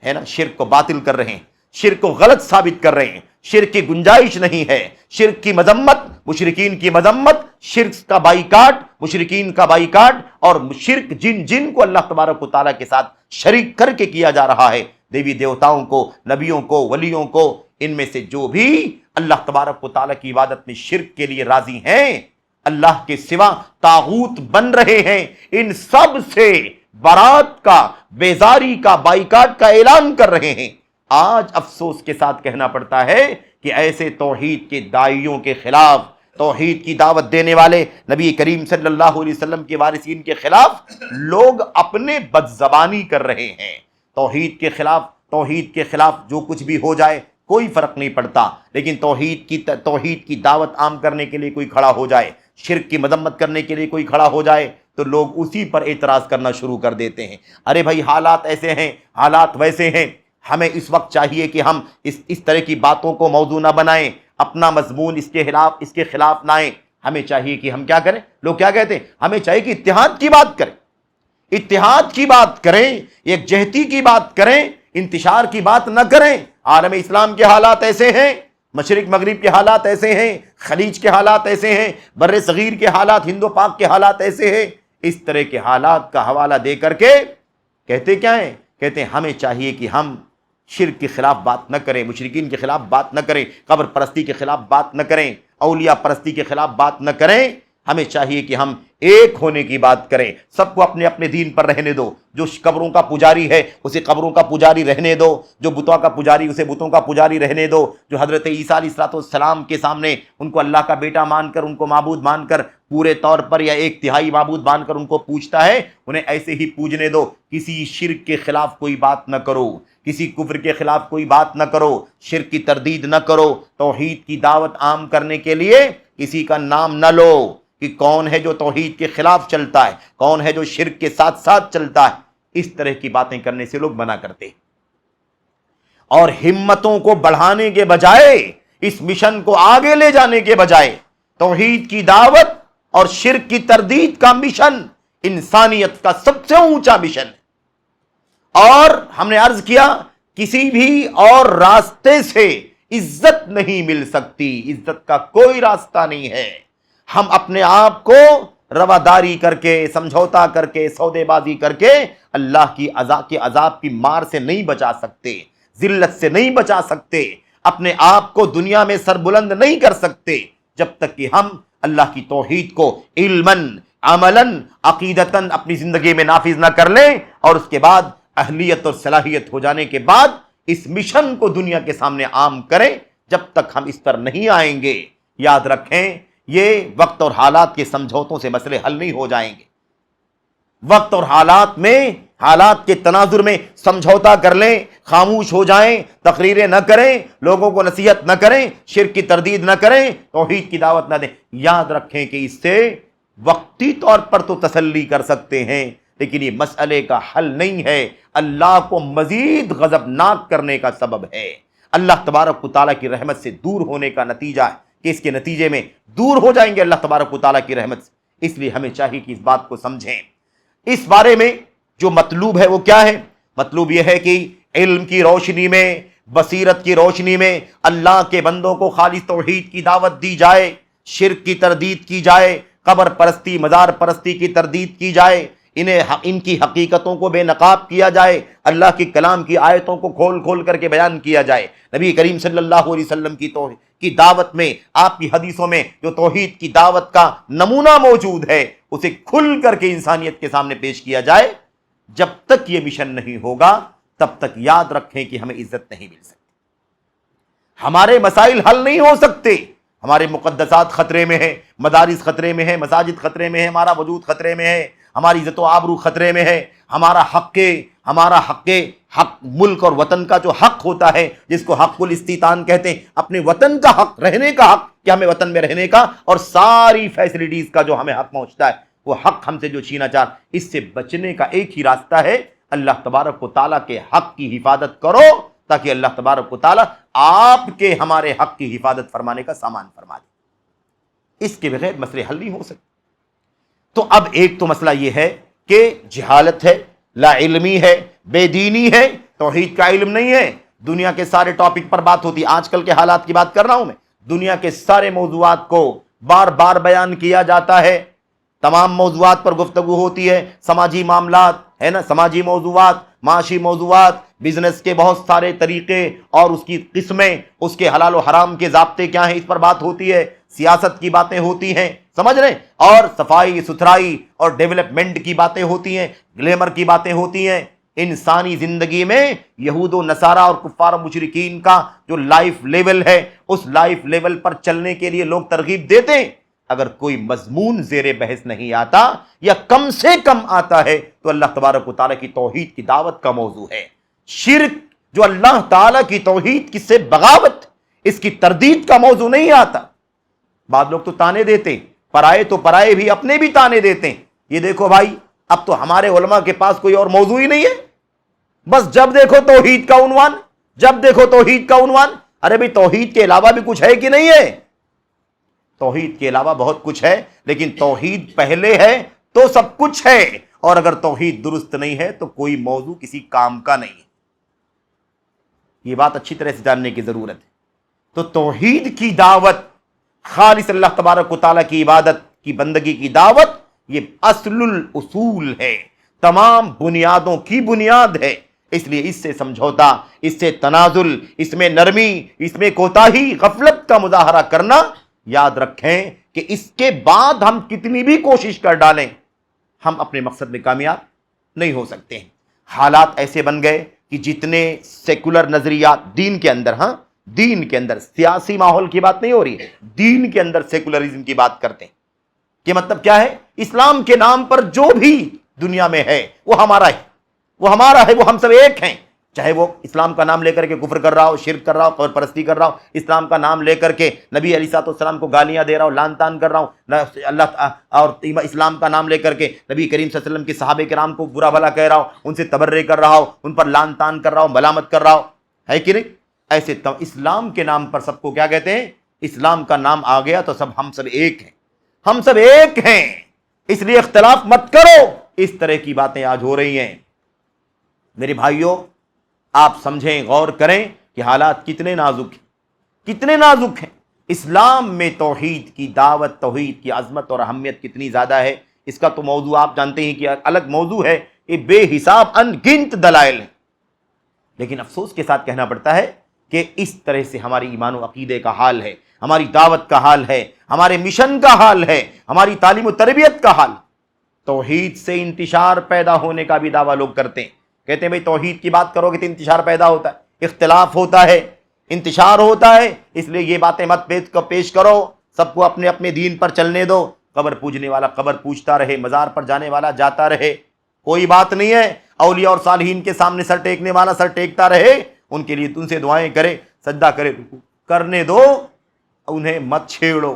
ہے نا؟ شرک کو باطل کر رہے ہیں، شرک کو غلط ثابت کر رہے ہیں، شرک کی گنجائش نہیں ہے، شرک کی مذمت، مشرکین کی مذمت، شرک کا بائیکاٹ، مشرکین کا بائیکاٹ، اور شرک جن کو اللہ تبارک و تعالیٰ کے ساتھ شریک کر کے کیا جا رہا ہے، دیوی دیوتاؤں کو، نبیوں کو، ولیوں کو، ان میں سے جو بھی اللہ تبارک و تعالیٰ کی عبادت میں شرک کے لیے راضی ہیں، اللہ کے سوا طاغوت بن رہے ہیں، ان سب سے برات کا، بیزاری کا، بائیکاٹ کا اعلان کر رہے ہیں۔ آج افسوس کے ساتھ کہنا پڑتا ہے کہ ایسے توحید کے داعیوں کے خلاف، توحید کی دعوت دینے والے نبی کریم صلی اللہ علیہ وسلم کے وارثین کے خلاف لوگ اپنے بد زبانی کر رہے ہیں۔ توحید کے خلاف جو کچھ بھی ہو جائے کوئی فرق نہیں پڑتا، لیکن توحید کی دعوت عام کرنے کے لیے کوئی کھڑا ہو جائے، شرک کی مذمت کرنے کے لیے کوئی کھڑا ہو جائے تو لوگ اسی پر اعتراض کرنا شروع کر دیتے ہیں۔ ارے بھائی، حالات ایسے ہیں، حالات ویسے ہیں، ہمیں اس وقت چاہیے کہ ہم اس طرح کی باتوں کو موضوع نہ بنائیں، اپنا مضمون اس کے خلاف نہ آئیں۔ ہمیں چاہیے کہ ہم کیا کریں؟ لوگ کیا کہتے ہیں؟ ہمیں چاہیے کہ اتحاد کی بات کریں، اتحاد کی بات کریں، یکجہتی کی بات کریں، انتشار کی بات نہ کریں۔ عالم اسلام کے حالات ایسے ہیں، مشرق مغرب کے حالات ایسے ہیں، خلیج کے حالات ایسے ہیں، بر صغیر کے حالات، ہند و پاک کے حالات ایسے ہیں۔ اس طرح کے حالات کا حوالہ دے کر کے کہتے کیا ہیں؟ کہتے ہیں ہمیں چاہیے کہ ہم شرک کے خلاف بات نہ کریں، مشرکین کے خلاف بات نہ کریں، قبر پرستی کے خلاف بات نہ کریں، اولیاء پرستی کے خلاف بات نہ کریں۔ ہمیں چاہیے کہ ہم ایک ہونے کی بات کریں، سب کو اپنے اپنے دین پر رہنے دو۔ جو قبروں کا پجاری ہے اسے قبروں کا پجاری رہنے دو، جو بتوں کا پجاری اسے بتوں کا پجاری رہنے دو، جو حضرت عیسیٰ علیہ السلام کے سامنے ان کو اللہ کا بیٹا مان کر، ان کو معبود مان کر، پورے طور پر یا ایک تہائی معبود مان کر ان کو پوجتا ہے، انہیں ایسے ہی پوجنے دو۔ کسی شرک کے خلاف کوئی بات نہ کرو، کسی کفر کے خلاف کوئی بات نہ کرو، شرک کی تردید نہ کرو۔ توحید کی دعوت عام کرنے کے لیے کسی کا نام نہ لو کہ کون ہے جو توحید کے خلاف چلتا ہے، کون ہے جو شرک کے ساتھ ساتھ چلتا ہے۔ اس طرح کی باتیں کرنے سے لوگ منع کرتے ہیں، اور ہمتوں کو بڑھانے کے بجائے، اس مشن کو آگے لے جانے کے بجائے، توحید کی دعوت اور شرک کی تردید کا مشن انسانیت کا سب سے اونچا مشن ہے۔ اور ہم نے عرض کیا، کسی بھی اور راستے سے عزت نہیں مل سکتی، عزت کا کوئی راستہ نہیں ہے۔ ہم اپنے آپ کو رواداری کر کے، سمجھوتا کر کے، سودے بازی کر کے اللہ کی عذاب کی مار سے نہیں بچا سکتے، ذلت سے نہیں بچا سکتے، اپنے آپ کو دنیا میں سربلند نہیں کر سکتے جب تک کہ ہم اللہ کی توحید کو علماً، عملاً، عقیدتاً اپنی زندگی میں نافذ نہ کر لیں، اور اس کے بعد اہلیت اور صلاحیت ہو جانے کے بعد اس مشن کو دنیا کے سامنے عام کریں۔ جب تک ہم اس پر نہیں آئیں گے، یاد رکھیں، یہ وقت اور حالات کے سمجھوتوں سے مسئلے حل نہیں ہو جائیں گے۔ وقت اور حالات کے تناظر میں سمجھوتا کر لیں، خاموش ہو جائیں، تقریریں نہ کریں، لوگوں کو نصیحت نہ کریں، شرک کی تردید نہ کریں، توحید کی دعوت نہ دیں، یاد رکھیں کہ اس سے وقتی طور پر تو تسلی کر سکتے ہیں، لیکن یہ مسئلے کا حل نہیں ہے، اللہ کو مزید غضبناک کرنے کا سبب ہے، اللہ تبارک و تعالیٰ کی رحمت سے دور ہونے کا نتیجہ ہے کہ اس کے نتیجے میں دور ہو جائیں گے اللہ تبارک و تعالیٰ کی رحمت سے۔ اس لیے ہمیں چاہیے کہ اس بات کو سمجھیں۔ اس بارے میں جو مطلوب ہے وہ کیا ہے؟ مطلوب یہ ہے کہ علم کی روشنی میں، بصیرت کی روشنی میں اللہ کے بندوں کو خالص توحید کی دعوت دی جائے، شرک کی تردید کی جائے، قبر پرستی، مزار پرستی کی تردید کی جائے، ان کی حقیقتوں کو بے نقاب کیا جائے، اللہ کی کلام کی آیتوں کو کھول کھول کر کے بیان کیا جائے۔ نبی کریم صلی اللہ علیہ وسلم کی دعوت میں، آپ کی حدیثوں میں جو توحید کی دعوت کا نمونہ موجود ہے، اسے کھل کر کے انسانیت کے سامنے پیش کیا جائے۔ جب تک یہ مشن نہیں ہوگا تب تک یاد رکھیں کہ ہمیں عزت نہیں مل سکتی، ہمارے مسائل حل نہیں ہو سکتے، ہمارے مقدسات خطرے میں ہیں، مدارس خطرے میں ہیں، مساجد خطرے میں ہیں، ہمارا وجود خطرے میں ہے، ہماری عزت و آبرو خطرے میں ہے، ہمارا حق ملک اور وطن کا جو حق ہوتا ہے، جس کو حق الاستیطان کہتے ہیں، اپنے وطن کا حق، رہنے کا حق کہ ہمیں وطن میں رہنے کا، اور ساری فیسلٹیز کا جو ہمیں حق پہنچتا ہے، وہ حق ہم سے جو چھینا چاہ، اس سے بچنے کا ایک ہی راستہ ہے، اللہ تبارک و تعالیٰ کے حق کی حفاظت کرو، تاکہ اللہ تبارک و تعالیٰ آپ کے ہمارے حق کی حفاظت فرمانے کا سامان فرما دے۔ اس کے بغیر مسئلے حل نہیں ہو سکتے۔ تو اب ایک تو مسئلہ یہ ہے کہ جہالت ہے، لا علمی ہے، بے دینی ہے، توحید کا علم نہیں ہے۔ دنیا کے سارے ٹاپک پر بات ہوتی ہے، آج کل کے حالات کی بات کر رہا ہوں میں، دنیا کے سارے موضوعات کو بار بار بیان کیا جاتا ہے، تمام موضوعات پر گفتگو ہوتی ہے، سماجی معاملات ہے نا، سماجی موضوعات، معاشی موضوعات، بزنس کے بہت سارے طریقے اور اس کی قسمیں، اس کے حلال و حرام کے ضابطے کیا ہیں، اس پر بات ہوتی ہے، سیاست کی باتیں ہوتی ہیں، سمجھ رہے ہیں، اور صفائی ستھرائی اور ڈیولپمنٹ کی باتیں ہوتی ہیں، گلیمر کی باتیں ہوتی ہیں۔ انسانی زندگی میں یہود و نصارہ اور کفار و مشرکین کا جو لائف لیول ہے، اس لائف لیول پر چلنے کے لیے لوگ ترغیب دیتے ہیں۔ اگر کوئی مضمون زیر بحث نہیں آتا یا کم سے کم آتا ہے تو اللہ تبارک و تعالیٰ کی توحید کی دعوت کا موضوع ہے۔ شرک جو اللہ تعالیٰ کی توحید کی سے بغاوت، اس کی تردید کا موضوع نہیں آتا۔ بعض لوگ تو تانے دیتے، پرائے بھی اپنے بھی تانے دیتے ہیں، یہ دیکھو بھائی اب تو ہمارے علماء کے پاس کوئی اور موضوع ہی نہیں ہے، بس جب دیکھو توحید کا عنوان، جب دیکھو توحید کا عنوان۔ ارے بھائی توحید کے علاوہ بھی کچھ ہے کہ نہیں ہے؟ توحید کے علاوہ بہت کچھ ہے، لیکن توحید پہلے ہے تو سب کچھ ہے، اور اگر توحید درست نہیں ہے تو کوئی موضوع کسی کام کا نہیں ہے۔ یہ بات اچھی طرح سے جاننے کی ضرورت ہے۔ تو توحید کی دعوت، خالص اللہ تبارک و تعالیٰ کی عبادت کی بندگی کی دعوت، یہ اصل الاصول ہے، تمام بنیادوں کی بنیاد ہے۔ اس لیے اس سے سمجھوتا، اس سے تنازل، اس میں نرمی، اس میں کوتاہی، غفلت کا مظاہرہ کرنا، یاد رکھیں کہ اس کے بعد ہم کتنی بھی کوشش کر ڈالیں، ہم اپنے مقصد میں کامیاب نہیں ہو سکتے ہیں۔ حالات ایسے بن گئے کہ جتنے سیکولر نظریات دین کے اندر، دین کے اندر، سیاسی ماحول کی بات نہیں ہو رہی ہے، دین کے اندر سیکولرزم کی بات کرتے ہیں کہ مطلب کیا ہے، اسلام کے نام پر جو بھی دنیا میں ہے وہ ہمارا ہے، وہ ہمارا ہے، وہ ہم سب ایک ہیں، چاہے وہ اسلام کا نام لے کر کے کفر کر رہا ہو، شرک کر رہا ہو، قبر پرستی کر رہا ہو، اسلام کا نام لے کر کے نبی علیہ السلام کو گالیاں دے رہا ہو، لعن طعن کر رہا ہوں، اللہ اور اسلام کا نام لے کر کے نبی کریم صلی اللہ علیہ وسلم کے صحابہ کرام کو برا بھلا کہہ رہا ہو، ان سے تبرئے کر رہا ہو، ان پر لعن طعن کر رہا ہو، ملامت کر رہا ہو، ہے کہ نہیں؟ ایسے اسلام کے نام پر سب کو کیا کہتے ہیں؟ اسلام کا نام آ گیا تو سب ہم سب ایک ہیں، ہم سب ایک ہیں، اس لیے اختلاف مت کرو۔ اس طرح کی باتیں آج ہو رہی ہیں۔ میرے بھائیوں، آپ سمجھیں، غور کریں کہ حالات کتنے نازک ہیں، کتنے نازک ہیں۔ اسلام میں توحید کی دعوت، توحید کی عظمت اور اہمیت کتنی زیادہ ہے، اس کا تو موضوع آپ جانتے ہیں کہ الگ موضوع ہے، یہ بے حساب ان گنت دلائل ہیں۔ لیکن افسوس کے ساتھ کہنا پڑتا ہے کہ اس طرح سے ہماری ایمان و عقیدے کا حال ہے، ہماری دعوت کا حال ہے، ہمارے مشن کا حال ہے، ہماری تعلیم و تربیت کا حال۔ توحید سے انتشار پیدا ہونے کا بھی دعویٰ لوگ کرتے ہیں، کہتے ہیں بھئی توحید کی بات کرو گے تو انتشار پیدا ہوتا ہے، اختلاف ہوتا ہے، انتشار ہوتا ہے، اس لیے یہ باتیں مت پیش کرو، سب کو اپنے اپنے دین پر چلنے دو، قبر پوجنے والا قبر پوجتا رہے، مزار پر جانے والا جاتا رہے، کوئی بات نہیں ہے، اولیاء اور صالحین کے سامنے سر ٹیکنے والا سر ٹیکتا رہے، ان کے لیے ان سے دعائیں کرے، سجدہ کرے، کرنے دو، انہیں مت چھیڑو،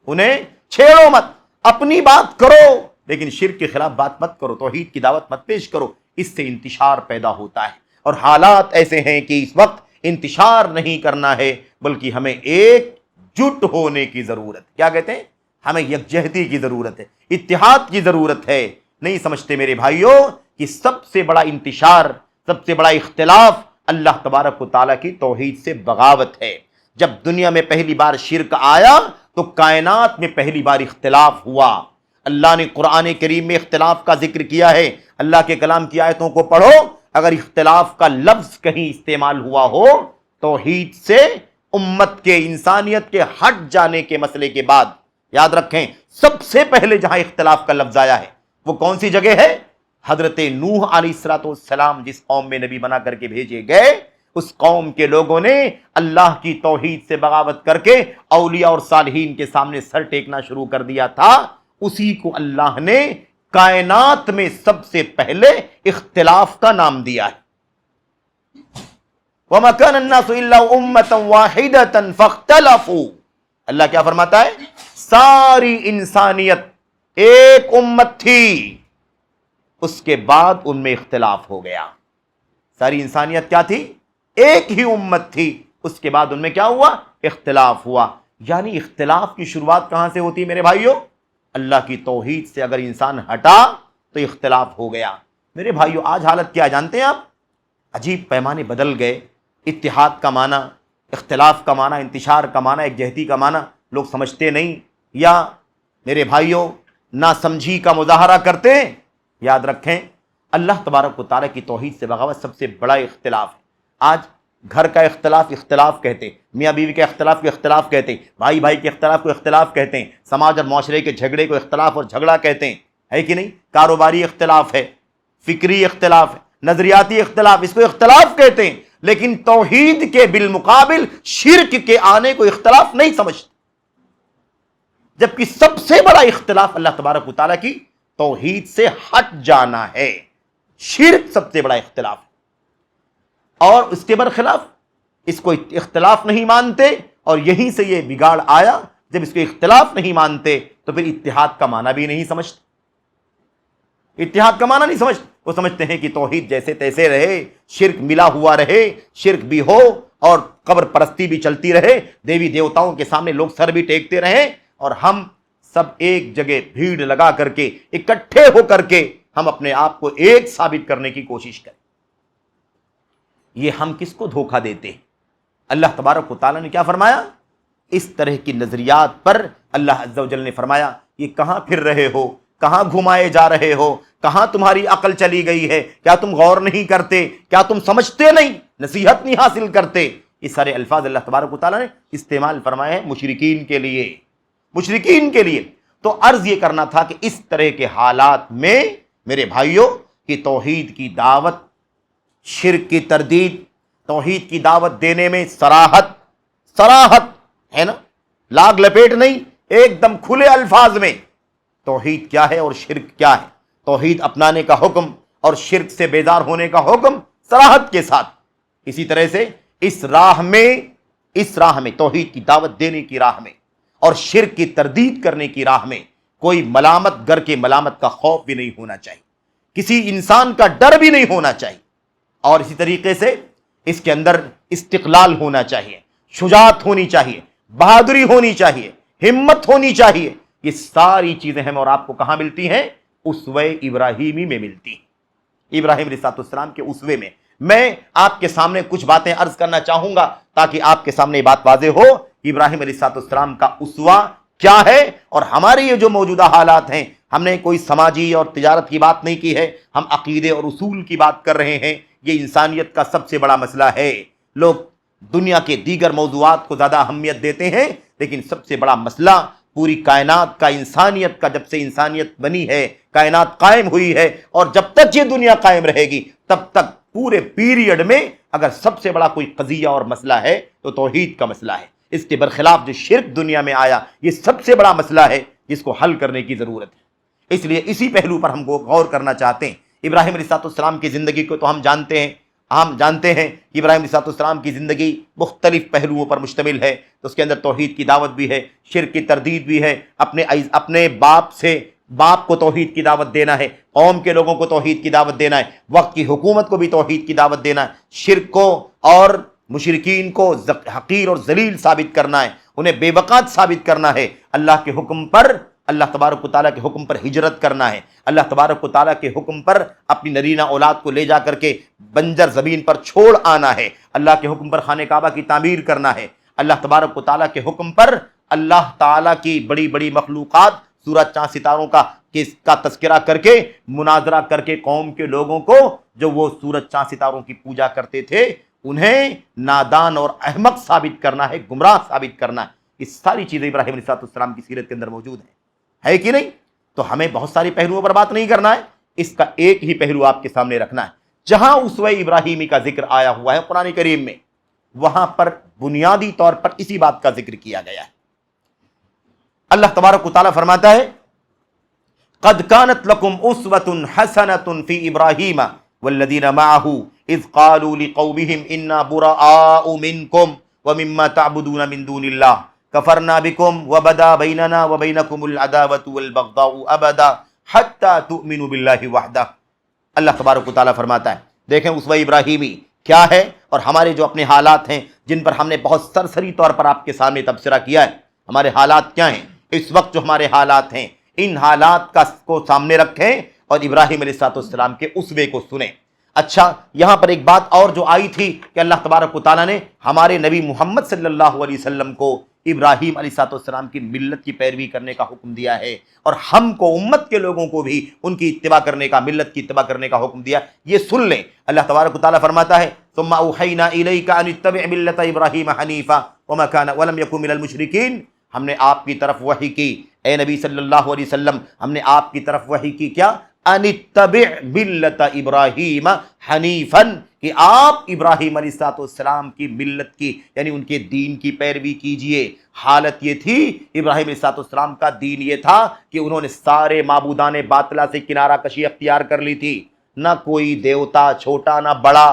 انہیں چھیڑو مت، اپنی بات کرو، لیکن شرک کے خلاف بات مت کرو، توحید کی دعوت مت پیش کرو، اس سے انتشار پیدا ہوتا ہے۔ اور حالات ایسے ہیں کہ اس وقت انتشار نہیں کرنا ہے، بلکہ ہمیں ایک جٹ ہونے کی ضرورت، کیا کہتے ہیں، ہمیں یکجہتی کی ضرورت ہے، اتحاد کی ضرورت ہے۔ نہیں سمجھتے میرے بھائیوں کہ سب سے بڑا انتشار، سب سے بڑا اختلاف اللہ تبارک و تعالیٰ کی توحید سے بغاوت ہے۔ جب دنیا میں پہلی بار شرک آیا تو کائنات میں پہلی بار اختلاف ہوا۔ اللہ نے قرآن کریم میں اختلاف کا ذکر کیا ہے، اللہ کے کلام کی آیتوں کو پڑھو، اگر اختلاف کا لفظ کہیں استعمال ہوا ہو توحید سے امت کے، انسانیت کے ہٹ جانے کے مسئلے کے بعد، یاد رکھیں سب سے پہلے جہاں اختلاف کا لفظ آیا ہے وہ کون سی جگہ ہے؟ حضرت نوح علیہ السلام جس قوم میں نبی بنا کر کے بھیجے گئے، اس قوم کے لوگوں نے اللہ کی توحید سے بغاوت کر کے اولیاء اور صالحین کے سامنے سر ٹیکنا شروع کر دیا تھا، اسی کو اللہ نے کائنات میں سب سے پہلے اختلاف کا نام دیا ہے۔ وَمَا كَانَ النَّاسُ إِلَّا أُمَّةً وَاحِدَةً فَاخْتَلَفُوا، اللہ کیا فرماتا ہے؟ ساری انسانیت ایک امت تھی، اس کے بعد ان میں اختلاف ہو گیا۔ ساری انسانیت کیا تھی؟ ایک ہی امت تھی، اس کے بعد ان میں کیا ہوا؟ اختلاف ہوا۔ یعنی اختلاف کی شروعات کہاں سے ہوتی میرے بھائیوں؟ اللہ کی توحید سے اگر انسان ہٹا تو اختلاف ہو گیا۔ میرے بھائیوں آج حالت کیا جانتے ہیں آپ؟ عجیب پیمانے بدل گئے۔ اتحاد کا معنی، اختلاف کا معنی، انتشار کا معنی، ایک جہتی کا معنی لوگ سمجھتے نہیں، یا میرے بھائیوں ناسمجھی کا مظاہرہ کرتے ہیں۔ یاد رکھیں اللہ تبارک و تعالیٰ کی توحید سے بغاوت سب سے بڑا اختلاف ہے۔ آج گھر کا اختلاف کہتے ہیں، میاں بیوی کے اختلاف کو اختلاف کہتے ہیں، بھائی بھائی کے اختلاف کو اختلاف کہتے ہیں، سماج اور معاشرے کے جھگڑے کو اختلاف اور جھگڑا کہتے ہیں، ہے کہ نہیں؟ کاروباری اختلاف ہے، فکری اختلاف ہے، نظریاتی اختلاف، اس کو اختلاف کہتے ہیں، لیکن توحید کے بالمقابل شرک کے آنے کو اختلاف نہیں سمجھتے، جبکہ سب سے بڑا اختلاف اللہ تبارک و تعالیٰ کی توحید سے ہٹ جانا ہے۔ شرک سب سے بڑا اختلاف ہے، اور اس کے برخلاف اس کو اختلاف نہیں مانتے، اور یہیں سے یہ بگاڑ آیا، جب اس کو اختلاف نہیں مانتے تو پھر اتحاد کا معنی بھی نہیں سمجھتے۔ اتحاد کا معنی نہیں سمجھتے، وہ سمجھتے ہیں کہ توحید جیسے تیسے رہے، شرک ملا ہوا رہے، شرک بھی ہو اور قبر پرستی بھی چلتی رہے، دیوی دیوتاؤں کے سامنے لوگ سر بھی ٹیکتے رہیں، اور ہم سب ایک جگہ بھیڑ لگا کر کے اکٹھے ہو کر کے ہم اپنے آپ کو ایک ثابت کرنے کی کوشش کریں۔ یہ ہم کس کو دھوکہ دیتے ہیں؟ اللہ تبارک و تعالیٰ نے کیا فرمایا؟ اس طرح کی نظریات پر اللہ عز و جل نے فرمایا یہ کہاں پھر رہے ہو، کہاں گھمائے جا رہے ہو، کہاں تمہاری عقل چلی گئی ہے؟ کیا تم غور نہیں کرتے؟ کیا تم سمجھتے نہیں؟ نصیحت نہیں حاصل کرتے؟ یہ سارے الفاظ اللہ تبارک و تعالیٰ نے استعمال فرمائے ہیں مشرکین کے لیے، مشرکین کے لیے۔ تو عرض یہ کرنا تھا کہ اس طرح کے حالات میں میرے بھائیوں کی توحید کی دعوت، شرک کی تردید، توحید کی دعوت دینے میں صراحت ہے نا، لاگ لپیٹ نہیں، ایک دم کھلے الفاظ میں توحید کیا ہے اور شرک کیا ہے، توحید اپنانے کا حکم اور شرک سے بیزار ہونے کا حکم صراحت کے ساتھ۔ اسی طرح سے اس راہ میں توحید کی دعوت دینے کی راہ میں اور شرک کی تردید کرنے کی راہ میں کوئی ملامت گر کے ملامت کا خوف بھی نہیں ہونا چاہیے، کسی انسان کا ڈر بھی نہیں ہونا چاہیے، اور اسی طریقے سے اس کے اندر استقلال ہونا چاہیے، شجاعت ہونی چاہیے، بہادری ہونی چاہیے، ہمت ہونی چاہیے۔ یہ ساری چیزیں ہمیں اور آپ کو کہاں ملتی ہیں؟ اسوہ ابراہیمی میں ملتی ہیں، ابراہیم علیہ السلام کے اسوے میں۔ میں آپ کے سامنے کچھ باتیں عرض کرنا چاہوں گا تاکہ آپ کے سامنے یہ بات واضح ہو کہ ابراہیم علیہ السلام کا اسوہ کیا ہے، اور ہمارے یہ جو موجودہ حالات ہیں، ہم نے کوئی سماجی اور تجارت کی بات نہیں کی ہے، ہم عقیدے اور اصول کی بات کر رہے ہیں۔ یہ انسانیت کا سب سے بڑا مسئلہ ہے۔ لوگ دنیا کے دیگر موضوعات کو زیادہ اہمیت دیتے ہیں، لیکن سب سے بڑا مسئلہ پوری کائنات کا، انسانیت کا، جب سے انسانیت بنی ہے، کائنات قائم ہوئی ہے، اور جب تک یہ دنیا قائم رہے گی تب تک پورے پیریڈ میں اگر سب سے بڑا کوئی قضیہ اور مسئلہ ہے تو توحید کا مسئلہ ہے۔ اس کے برخلاف جو شرک دنیا میں آیا، یہ سب سے بڑا مسئلہ ہے جس کو حل کرنے کی ضرورت ہے۔ اس لیے اسی پہلو پر ہم غور کرنا چاہتے ہیں۔ ابراہیم علیہ السلام کی زندگی کو تو ہم جانتے ہیں کہ ابراہیم علیہ السلام کی زندگی مختلف پہلوؤں پر مشتمل ہے۔ تو اس کے اندر توحید کی دعوت بھی ہے، شرک کی تردید بھی ہے، اپنے باپ کو توحید کی دعوت دینا ہے، قوم کے لوگوں کو توحید کی دعوت دینا ہے، وقت کی حکومت کو بھی توحید کی دعوت دینا ہے، شرک کو اور مشرکین کو حقیر اور ذلیل ثابت کرنا ہے، انہیں بے وقات ثابت کرنا ہے، اللہ کے حکم پر، اللہ تبارک و تعالیٰ کے حکم پر ہجرت کرنا ہے، اللہ تبارک و تعالیٰ کے حکم پر اپنی نرینہ اولاد کو لے جا کر کے بنجر زمین پر چھوڑ آنا ہے، اللہ کے حکم پر خانہ کعبہ کی تعمیر کرنا ہے، اللہ تبارک و تعالیٰ کے حکم پر اللہ تعالیٰ کی بڑی بڑی مخلوقات سورج چاند ستاروں کا تذکرہ کر کے مناظرہ کر کے قوم کے لوگوں کو جو وہ سورج چاند ستاروں کی پوجا کرتے تھے انہیں نادان اور احمق ثابت کرنا ہے، گمراہ ثابت کرنا ہے۔ یہ ساری چیزیں ابراہیم علیہ السلام کی سیرت کے اندر موجود ہیں، ہے کہ نہیں؟ تو ہمیں بہت ساری پہلوؤں پر بات نہیں کرنا ہے، اس کا ایک ہی پہلو آپ کے سامنے رکھنا ہے۔ جہاں اسوہ ابراہیمی کا ذکر آیا ہوا ہے قرآن کریم میں، وہاں پر بنیادی طور پر اسی بات کا ذکر کیا گیا ہے۔ اللہ تبارک و تعالیٰ فرماتا ہے قد كانت لكم اسوة حسنة في ابراہیم والذین معه اذ قالوا لقومهم انا براء منكم ومما تعبدون من دون الله كفرنا بكم وبدا بيننا وبينكم العداوة والبغضاء ابدا حتى تؤمنوا بالله وحده۔ اللہ تبارک و تعالیٰ فرماتا ہے دیکھیں اسوہ ابراہیمی کیا ہے، اور ہمارے جو اپنے حالات ہیں جن پر ہم نے بہت سرسری طور پر آپ کے سامنے تبصرہ کیا ہے، ہمارے حالات کیا ہیں اس وقت، جو ہمارے حالات ہیں ان حالات کو سامنے رکھیں اور ابراہیم علیہ السلام کے اسوے کو سنیں۔ اچھا، یہاں پر ایک بات اور جو آئی تھی کہ اللہ تبارک و تعالیٰ نے ہمارے نبی محمد صلی اللہ علیہ وسلم کو ابراہیم علیہ السلام کی ملت کی پیروی کرنے کا حکم دیا ہے، اور ہم کو امت کے لوگوں کو بھی ان کی اتباع کرنے کا، ملت کی اتباع کرنے کا حکم دیا۔ یہ سن لیں، اللہ تبارک و تعالیٰ فرماتا ہے ثم اوحینا الیک ان اتبع ملت ابراہیم حنیفا وما کان ولم یکن من المشرکین۔ ہم نے آپ کی طرف وحی کی، اے نبی صلی اللہ علیہ وسلم، ہم نے آپ کی طرف وحی کی کیا؟ ان اتبع ملت ابراہیم حنیفا، کہ آپ ابراہیم علیہ السلام کی ملت کی یعنی ان کے دین کی پیروی کیجئے۔ حالت یہ تھی، ابراہیم علیہ السلام کا دین یہ تھا کہ انہوں نے سارے معبودان باطلہ سے کنارہ کشی اختیار کر لی تھی، نہ کوئی دیوتا چھوٹا نہ بڑا،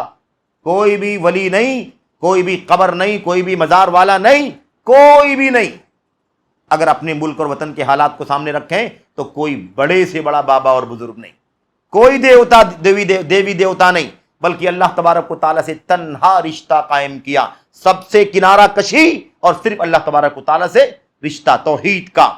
کوئی بھی ولی نہیں، کوئی بھی قبر نہیں، کوئی بھی مزار والا نہیں، کوئی بھی نہیں۔ اگر اپنے ملک اور وطن کے حالات کو سامنے رکھیں تو کوئی بڑے سے بڑا بابا اور بزرگ نہیں، کوئی دیوتا دیوی دیوتا نہیں، بلکہ اللہ تبارک و تعالیٰ سے تنہا رشتہ قائم کیا، سب سے کنارہ کشی، اور صرف اللہ تبارک و تعالیٰ سے رشتہ توحید کا۔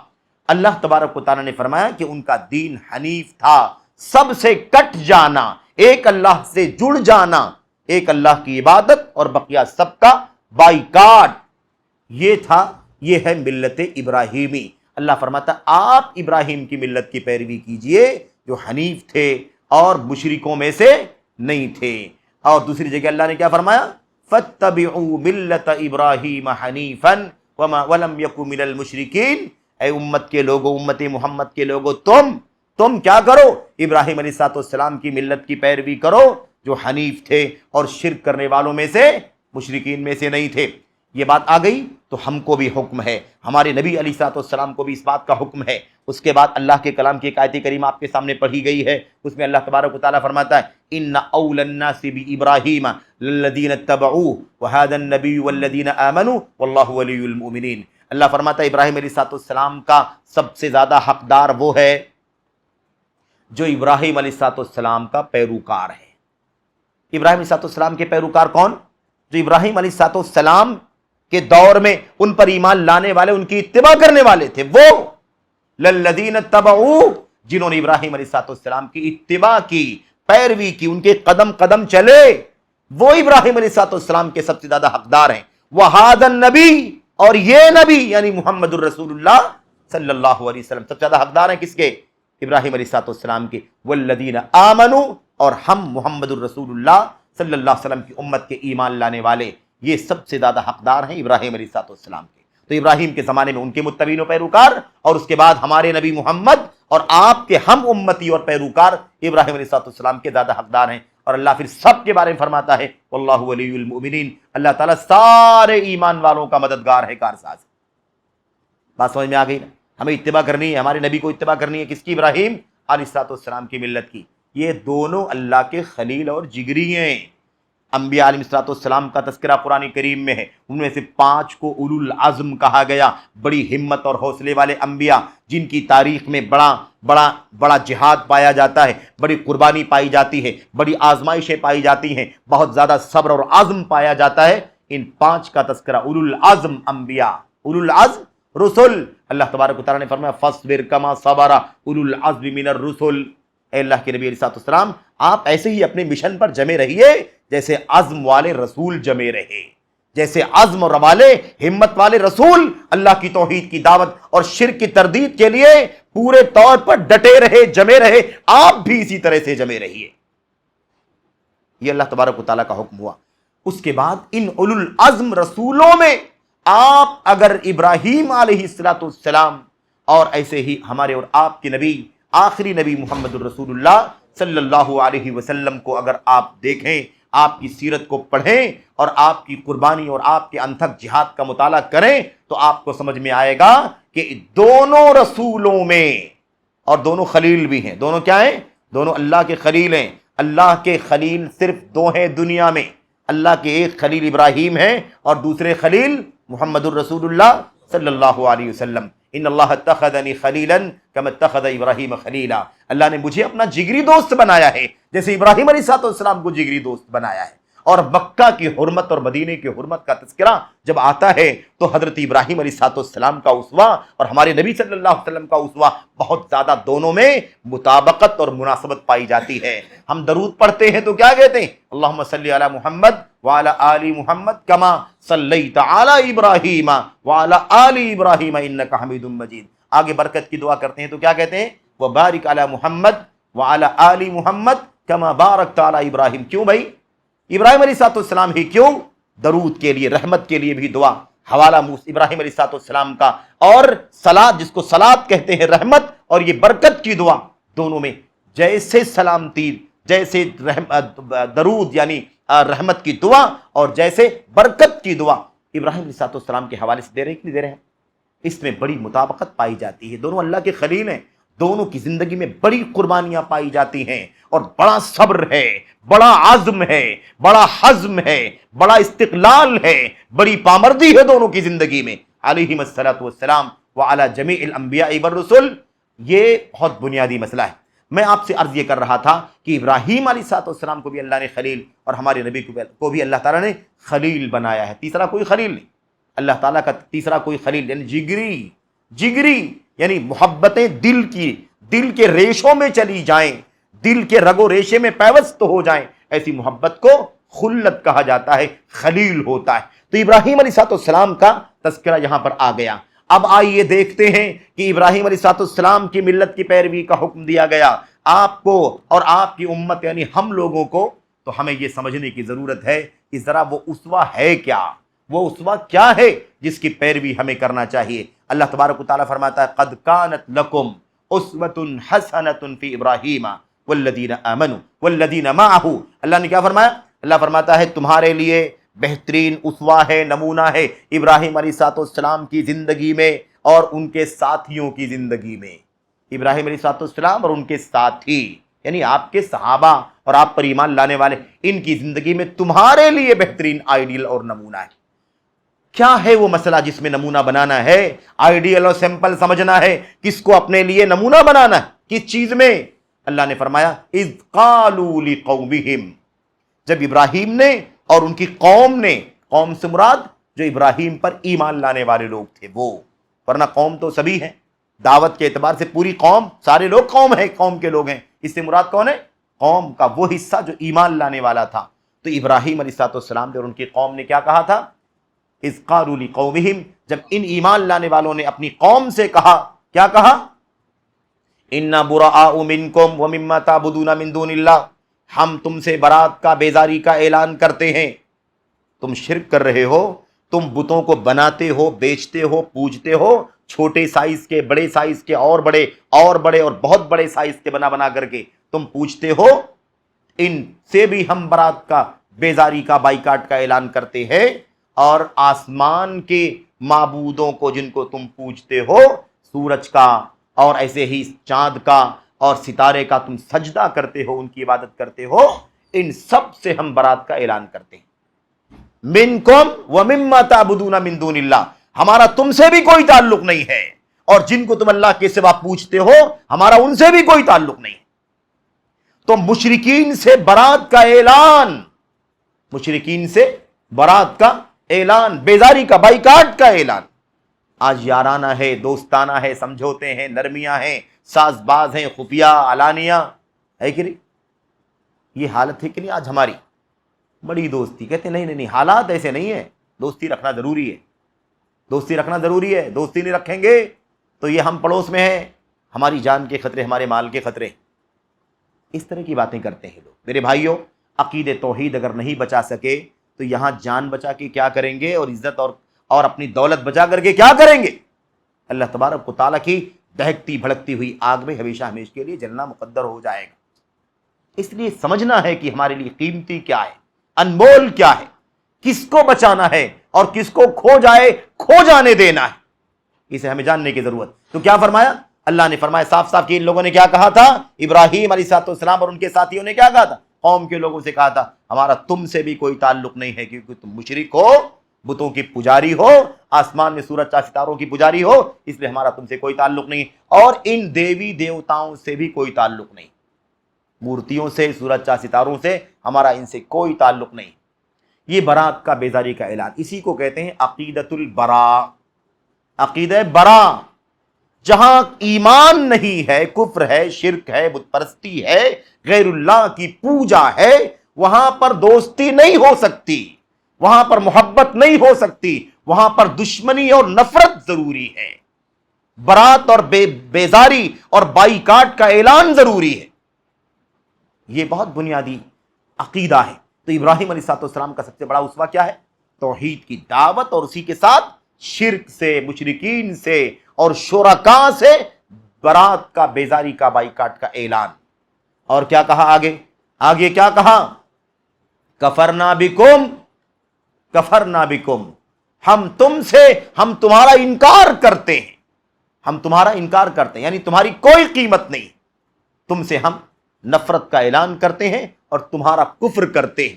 اللہ تبارک و تعالیٰ نے فرمایا کہ ان کا دین حنیف تھا، سب سے کٹ جانا، ایک اللہ سے جڑ جانا، ایک اللہ کی عبادت اور بقیہ سب کا بائیکاٹ، یہ تھا، یہ ہے ملت ابراہیمی۔ اللہ فرماتا آپ ابراہیم کی ملت کی پیروی کیجئے جو حنیف تھے اور مشرکوں میں سے نہیں تھے۔ اور دوسری جگہ اللہ نے کیا فرمایا؟ فَاتَّبِعُوا مِلَّةَ إِبْرَاهِيمَ حَنِيفًا وَلَمْ يَكُن مِّنَ الْمُشْرِكِينَ۔ اے امت کے لوگوں، امت محمد کے لوگوں، تم کیا کرو؟ ابراہیم علیہ السلام کی ملت کی پیروی کرو جو حنیف تھے اور شرک کرنے والوں میں سے، مشرکین میں سے نہیں تھے۔ یہ بات آ گئی تو ہم کو بھی حکم ہے، ہمارے نبی علیہ السلام کو بھی اس بات کا حکم ہے۔ اس کے بعد اللہ کے کلام کی ایک آیت کریمہ آپ کے سامنے پڑھی گئی ہے، اس میں اللہ تبارک و تعالیٰ فرماتا ہے ان اول الناس بابراہیم للذین اتبعوہ وہذا النبی والذین آمنوا واللہ ولی المؤمنین۔ اللہ فرماتا ہے ابراہیم علیہ السلام کا سب سے زیادہ حقدار وہ ہے جو ابراہیم علیہ السلام کا پیروکار ہے۔ ابراہیم علیہ السلام کے پیروکار کون؟ جو ابراہیم علیہ السلام کے دور میں ان پر ایمان لانے والے، ان کی اتباع کرنے والے تھے، وہ للذین اتبعوا، جنہوں نے ابراہیم علیہ السلام کی اتباع کی، پیروی کی، ان کے قدم قدم چلے، وہ ابراہیم علیہ السلام کے سب سے زیادہ حقدار ہیں۔ وہذا النبی، اور یہ نبی یعنی محمد الرسول اللہ صلی اللہ علیہ وسلم سب سے زیادہ حقدار ہیں کس کے؟ ابراہیم علیہ السلام کے۔ والذین آمنوا، اور ہم محمد الرسول اللہ صلی اللہ علیہ وسلم کی امت کے ایمان لانے والے، یہ سب سے زیادہ حقدار ہیں ابراہیم علیہ السلام کے۔ تو ابراہیم کے زمانے میں ان کے متبعین و پیروکار، اور اس کے بعد ہمارے نبی محمد اور آپ کے ہم امتی اور پیروکار ابراہیم علیہ السلام کے زیادہ حقدار ہیں۔ اور اللہ پھر سب کے بارے میں فرماتا ہے واللہ ولی المؤمنین، اللہ تعالیٰ سارے ایمان والوں کا مددگار ہے، کارساز۔ بات سمجھ میں آ گئی نا؟ ہمیں اتباع کرنی ہے، ہمارے نبی کو اتباع کرنی ہے، کس کی؟ ابراہیم علیہ السلام کی ملت کی۔ یہ دونوں اللہ کے خلیل اور جگری ہیں۔ انبیاء علیہ السلام کا تذکرہ قرآن کریم میں ہے، ان میں سے 5 کو اولو العزم کہا گیا، بڑی ہمت اور حوصلے والے انبیاء، جن کی تاریخ میں بڑا جہاد پایا جاتا ہے، بڑی قربانی پائی جاتی ہے، بڑی آزمائشیں پائی جاتی ہیں، بہت زیادہ صبر اور عزم پایا جاتا ہے۔ ان 5 کا تذکرہ اولو العزم انبیاء، اولو العزم رسل۔ اللہ تبارک و تعالیٰ نے فرمایا فاصبر کما صبر اولو العزم من الرسل۔ اے اللہ کے نبی علیہ السلام، آپ ایسے ہی اپنے مشن پر جمے رہیے جیسے عزم والے رسول جمے رہے، جیسے عزم والے، ہمت والے رسول اللہ کی توحید کی دعوت اور شرک کی تردید کے لیے پورے طور پر ڈٹے رہے، جمے رہے، آپ بھی اسی طرح سے جمے رہیے۔ یہ اللہ تبارک و تعالیٰ کا حکم ہوا۔ اس کے بعد ان اولو العزم رسولوں میں آپ اگر ابراہیم علیہ السلام اور ایسے ہی ہمارے اور آپ کے نبی، آخری نبی محمد الرسول اللہ صلی اللہ علیہ وسلم کو اگر آپ دیکھیں، آپ کی سیرت کو پڑھیں اور آپ کی قربانی اور آپ کے انتھک جہاد کا مطالعہ کریں تو آپ کو سمجھ میں آئے گا کہ دونوں رسولوں میں، اور دونوں خلیل بھی ہیں، دونوں کیا ہیں؟ دونوں اللہ کے خلیل ہیں۔ اللہ کے خلیل صرف دو ہیں دنیا میں، اللہ کے ایک خلیل ابراہیم ہیں اور دوسرے خلیل محمد الرسول اللہ صلی اللہ علیہ وسلم۔ ان اللہ اتخذنی خلیلا کما اتخذ ابراہیم خلیلا، اللہ نے مجھے اپنا جگری دوست بنایا ہے جیسے ابراہیم علیہ السلام کو جگری دوست بنایا ہے۔ اور مکہ کی حرمت اور مدینے کی حرمت کا تذکرہ جب آتا ہے تو حضرت ابراہیم علیہ السلام کا اسوہ اور ہمارے نبی صلی اللہ علیہ وسلم کا اسوہ بہت زیادہ دونوں میں مطابقت اور مناسبت پائی جاتی ہے۔ ہم درود پڑھتے ہیں تو کیا کہتے ہیں؟ اللہم صلی علی محمد وعلی آل محمد کما صلیت علی ابراہیم وعلی آل ابراہیم انک حمید مجید۔ آگے برکت کی دعا کرتے ہیں تو کیا کہتے ہیں؟ وبارک علی محمد وعلی آل محمد کما بارکت علی ابراہیم۔ کیوں بھائی؟ ابراہیم علیہ السلام ہی کیوں؟ درود کے لیے، رحمت کے لیے بھی دعا، حوالہ ابراہیم علیہ السلام کا، اور صلاۃ جس کو صلاۃ کہتے ہیں، رحمت اور یہ برکت کی دعا، دونوں میں جیسے سلامتی، جیسے درود یعنی رحمت کی دعا اور جیسے برکت کی دعا ابراہیم علیہ السلام کے حوالے سے دے رہے ہیں کہ نہیں دے رہے ہیں؟ اس میں بڑی مطابقت پائی جاتی ہے۔ دونوں اللہ کے خلیل ہیں، دونوں کی زندگی میں بڑی قربانیاں پائی جاتی ہیں اور بڑا صبر ہے، بڑا عزم ہے، بڑا حزم ہے، بڑا استقلال ہے، بڑی پامردی ہے دونوں کی زندگی میں علیہم الصلوۃ والسلام وعلی جمیع الانبیاء والرسل۔ یہ بہت بنیادی مسئلہ ہے۔ میں آپ سے عرض یہ کر رہا تھا کہ ابراہیم علیہ السلام کو بھی اللہ نے خلیل اور ہمارے نبی کو بھی اللہ تعالیٰ نے خلیل بنایا ہے۔ تیسرا کوئی خلیل نہیں، اللہ تعالیٰ کا تیسرا کوئی خلیل یعنی جگری یعنی محبتیں دل کے ریشوں میں چلی جائیں، دل کے رگ و ریشے میں پیوست ہو جائیں، ایسی محبت کو خلت کہا جاتا ہے، خلیل ہوتا ہے۔ تو ابراہیم علیہ السلام کا تذکرہ یہاں پر آ گیا۔ اب آئیے دیکھتے ہیں کہ ابراہیم علیہ السلام کی ملت کی پیروی کا حکم دیا گیا آپ کو اور آپ کی امت یعنی ہم لوگوں کو، تو ہمیں یہ سمجھنے کی ضرورت ہے کہ ذرا وہ اسوہ ہے کیا، وہ اسوہ کیا ہے جس کی پیروی ہمیں کرنا چاہیے۔ اللہ تبارک و تعالیٰ فرماتا ہے قد کانت لکم اسوۃ حسنۃ فی ابراہیم والذین آمنوا والذین معہ۔ اللہ نے کیا فرمایا؟ اللہ فرماتا ہے تمہارے لیے بہترین اسوہ ہے، نمونہ ہے ابراہیم علیہ السلام کی زندگی میں اور ان کے ساتھیوں کی زندگی میں۔ ابراہیم علیہ السلام اور ان کے ساتھی یعنی آپ کے صحابہ اور آپ پر ایمان لانے والے، ان کی زندگی میں تمہارے لیے بہترین آئیڈیل اور نمونہ ہے۔ کیا ہے وہ مسئلہ جس میں نمونہ بنانا ہے؟ آئیڈیل اور سمپل سمجھنا ہے، کس کو اپنے لیے نمونہ بنانا ہے، کس چیز میں؟ اللہ نے فرمایا اذ قالوا لقومہم، جب ابراہیم نے اور ان کی قوم نے، قوم سے مراد جو ابراہیم پر ایمان لانے والے لوگ تھے وہ، ورنہ قوم تو سبھی ہیں، دعوت کے اعتبار سے پوری قوم، سارے لوگ قوم ہیں، قوم کے لوگ ہیں، اس سے مراد کون ہے؟ قوم کا وہ حصہ جو ایمان لانے والا تھا۔ تو ابراہیم علیہ السلام اور ان کی قوم نے کیا کہا تھا؟ اذ قالوا لقومہم، جب ان ایمان لانے والوں نے اپنی قوم سے کہا، کیا کہا؟ انا براء منکم ومما تعبدون من دون اللہ، ہم تم سے برات کا، بیزاری کا اعلان کرتے ہیں، تم شرک کر رہے ہو، تم بتوں کو بناتے ہو، بیچتے ہو، پوجتے ہو، چھوٹے سائز کے، بڑے سائز کے، اور بڑے اور بہت بڑے سائز کے بنا کر کے تم پوجتے ہو، ان سے بھی ہم برات کا، بیزاری کا، بائیکاٹ کا اعلان کرتے ہیں، اور آسمان کے معبودوں کو جن کو تم پوجتے ہو، سورج کا اور ایسے ہی چاند کا اور ستارے کا تم سجدہ کرتے ہو، ان کی عبادت کرتے ہو، ان سب سے ہم برات کا اعلان کرتے ہیں۔ منکم ومما تعبدون من دون اللہ، ہمارا تم سے بھی کوئی تعلق نہیں ہے، اور جن کو تم اللہ کے سوا پوجتے ہو ہمارا ان سے بھی کوئی تعلق نہیں۔ تو مشرکین سے برات کا اعلان، مشرکین سے برات کا اعلان، بیزاری کا، بائیکاٹ کا اعلان۔ آج یارانہ ہے، دوستانہ ہے، سمجھوتے ہیں، نرمیاں ہیں، ساز باز ہیں، خفیہ، علانیہ ہے کہ نہیں؟ یہ حالت ہے کہ نہیں آج ہماری؟ بڑی دوستی، کہتے ہیں نہیں، حالات ایسے نہیں ہیں، دوستی رکھنا ضروری ہے، دوستی رکھنا ضروری ہے، دوستی نہیں رکھیں گے تو یہ ہم پڑوس میں ہیں، ہماری جان کے خطرے، ہمارے مال کے خطرے، اس طرح کی باتیں کرتے ہیں لوگ۔ میرے بھائیوں، عقید توحید اگر نہیں بچا سکے تو یہاں جان بچا کے کیا کریں گے، اور عزت اور اپنی دولت بچا کر کے کیا کریں گے؟ اللہ تبارک و تعالیٰ کی دہکتی بھڑکتی ہوئی آگ میں ہمیشہ ہمیشہ کے لیے جلنا مقدر ہو جائے گا۔ اس لیے سمجھنا ہے کہ ہمارے لیے قیمتی کیا ہے، انمول کیا ہے، کس کو بچانا ہے اور کس کو کھو جائے کھو جانے دینا ہے، اسے ہمیں جاننے کی ضرورت۔ تو کیا فرمایا اللہ نے؟ فرمایا صاف صاف کہ ان لوگوں نے کیا کہا تھا، ابراہیم علیہ السلام اور ان کے ساتھیوں نے کیا کہا تھا، قوم کے لوگوں سے کہا تھا ہمارا تم سے بھی کوئی تعلق نہیں ہے، کیونکہ تم مشرک ہو، بتوں کی پجاری ہو، آسمان میں سورج چاند ستاروں کی پجاری ہو، اس لیے ہمارا تم سے کوئی تعلق نہیں، اور ان دیوی دیوتاؤں سے بھی کوئی تعلق نہیں، مورتیوں سے، سورج چاند ستاروں سے ہمارا ان سے کوئی تعلق نہیں۔ یہ برات کا بیزاری کا اعلان، اسی کو کہتے ہیں عقیدۃ البراء، عقیدہ براء۔ جہاں ایمان نہیں ہے، کفر ہے، شرک ہے، بت پرستی ہے، غیر اللہ کی پوجا ہے، وہاں پر دوستی نہیں ہو سکتی، وہاں پر محبت نہیں ہو سکتی، وہاں پر دشمنی اور نفرت ضروری ہے، برات اور بیزاری اور بائیکاٹ کا اعلان ضروری ہے۔ یہ بہت بنیادی عقیدہ ہے۔ تو ابراہیم علیہ السلام کا سب سے بڑا اسوہ کیا ہے؟ توحید کی دعوت، اور اسی کے ساتھ شرک سے، مشرکین سے اور شرکاء سے برات کا، بیزاری کا، بائیکاٹ کا اعلان۔ اور کیا کہا آگے کیا کہا؟ کفرنا بکم، کفرنا بکم، ہم تمہارا انکار کرتے ہیں، ہم تمہارا انکار کرتے ہیں، یعنی تمہاری کوئی قیمت نہیں، تم سے ہم نفرت کا اعلان کرتے ہیں اور تمہارا کفر کرتے ہیں۔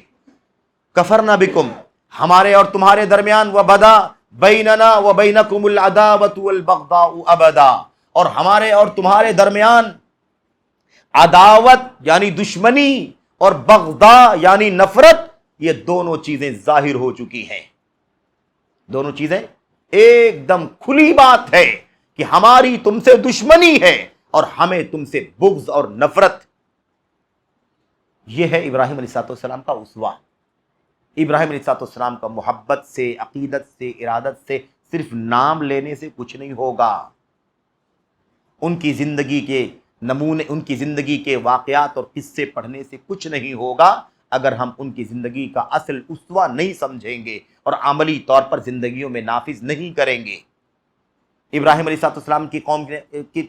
کفرنا بکم، ہمارے اور تمہارے درمیان، وبدا بیننا وبینکم العداوۃ والبغضاء ابدا، اور ہمارے اور تمہارے درمیان عداوت یعنی دشمنی اور بغضاء یعنی نفرت، یہ دونوں چیزیں ظاہر ہو چکی ہیں، دونوں چیزیں ایک دم کھلی بات ہے کہ ہماری تم سے دشمنی ہے اور ہمیں تم سے بغض اور نفرت۔ یہ ہے ابراہیم علیہ السلام کا اسوہ۔ ابراہیم علیہ السلام کا محبت سے، عقیدت سے، ارادت سے، صرف نام لینے سے کچھ نہیں ہوگا۔ ان کی زندگی کے نمونے، ان کی زندگی کے واقعات اور قصے پڑھنے سے کچھ نہیں ہوگا اگر ہم ان کی زندگی کا اصل اسوہ نہیں سمجھیں گے اور عملی طور پر زندگیوں میں نافذ نہیں کریں گے۔ ابراہیم علیہ السلام کی قوم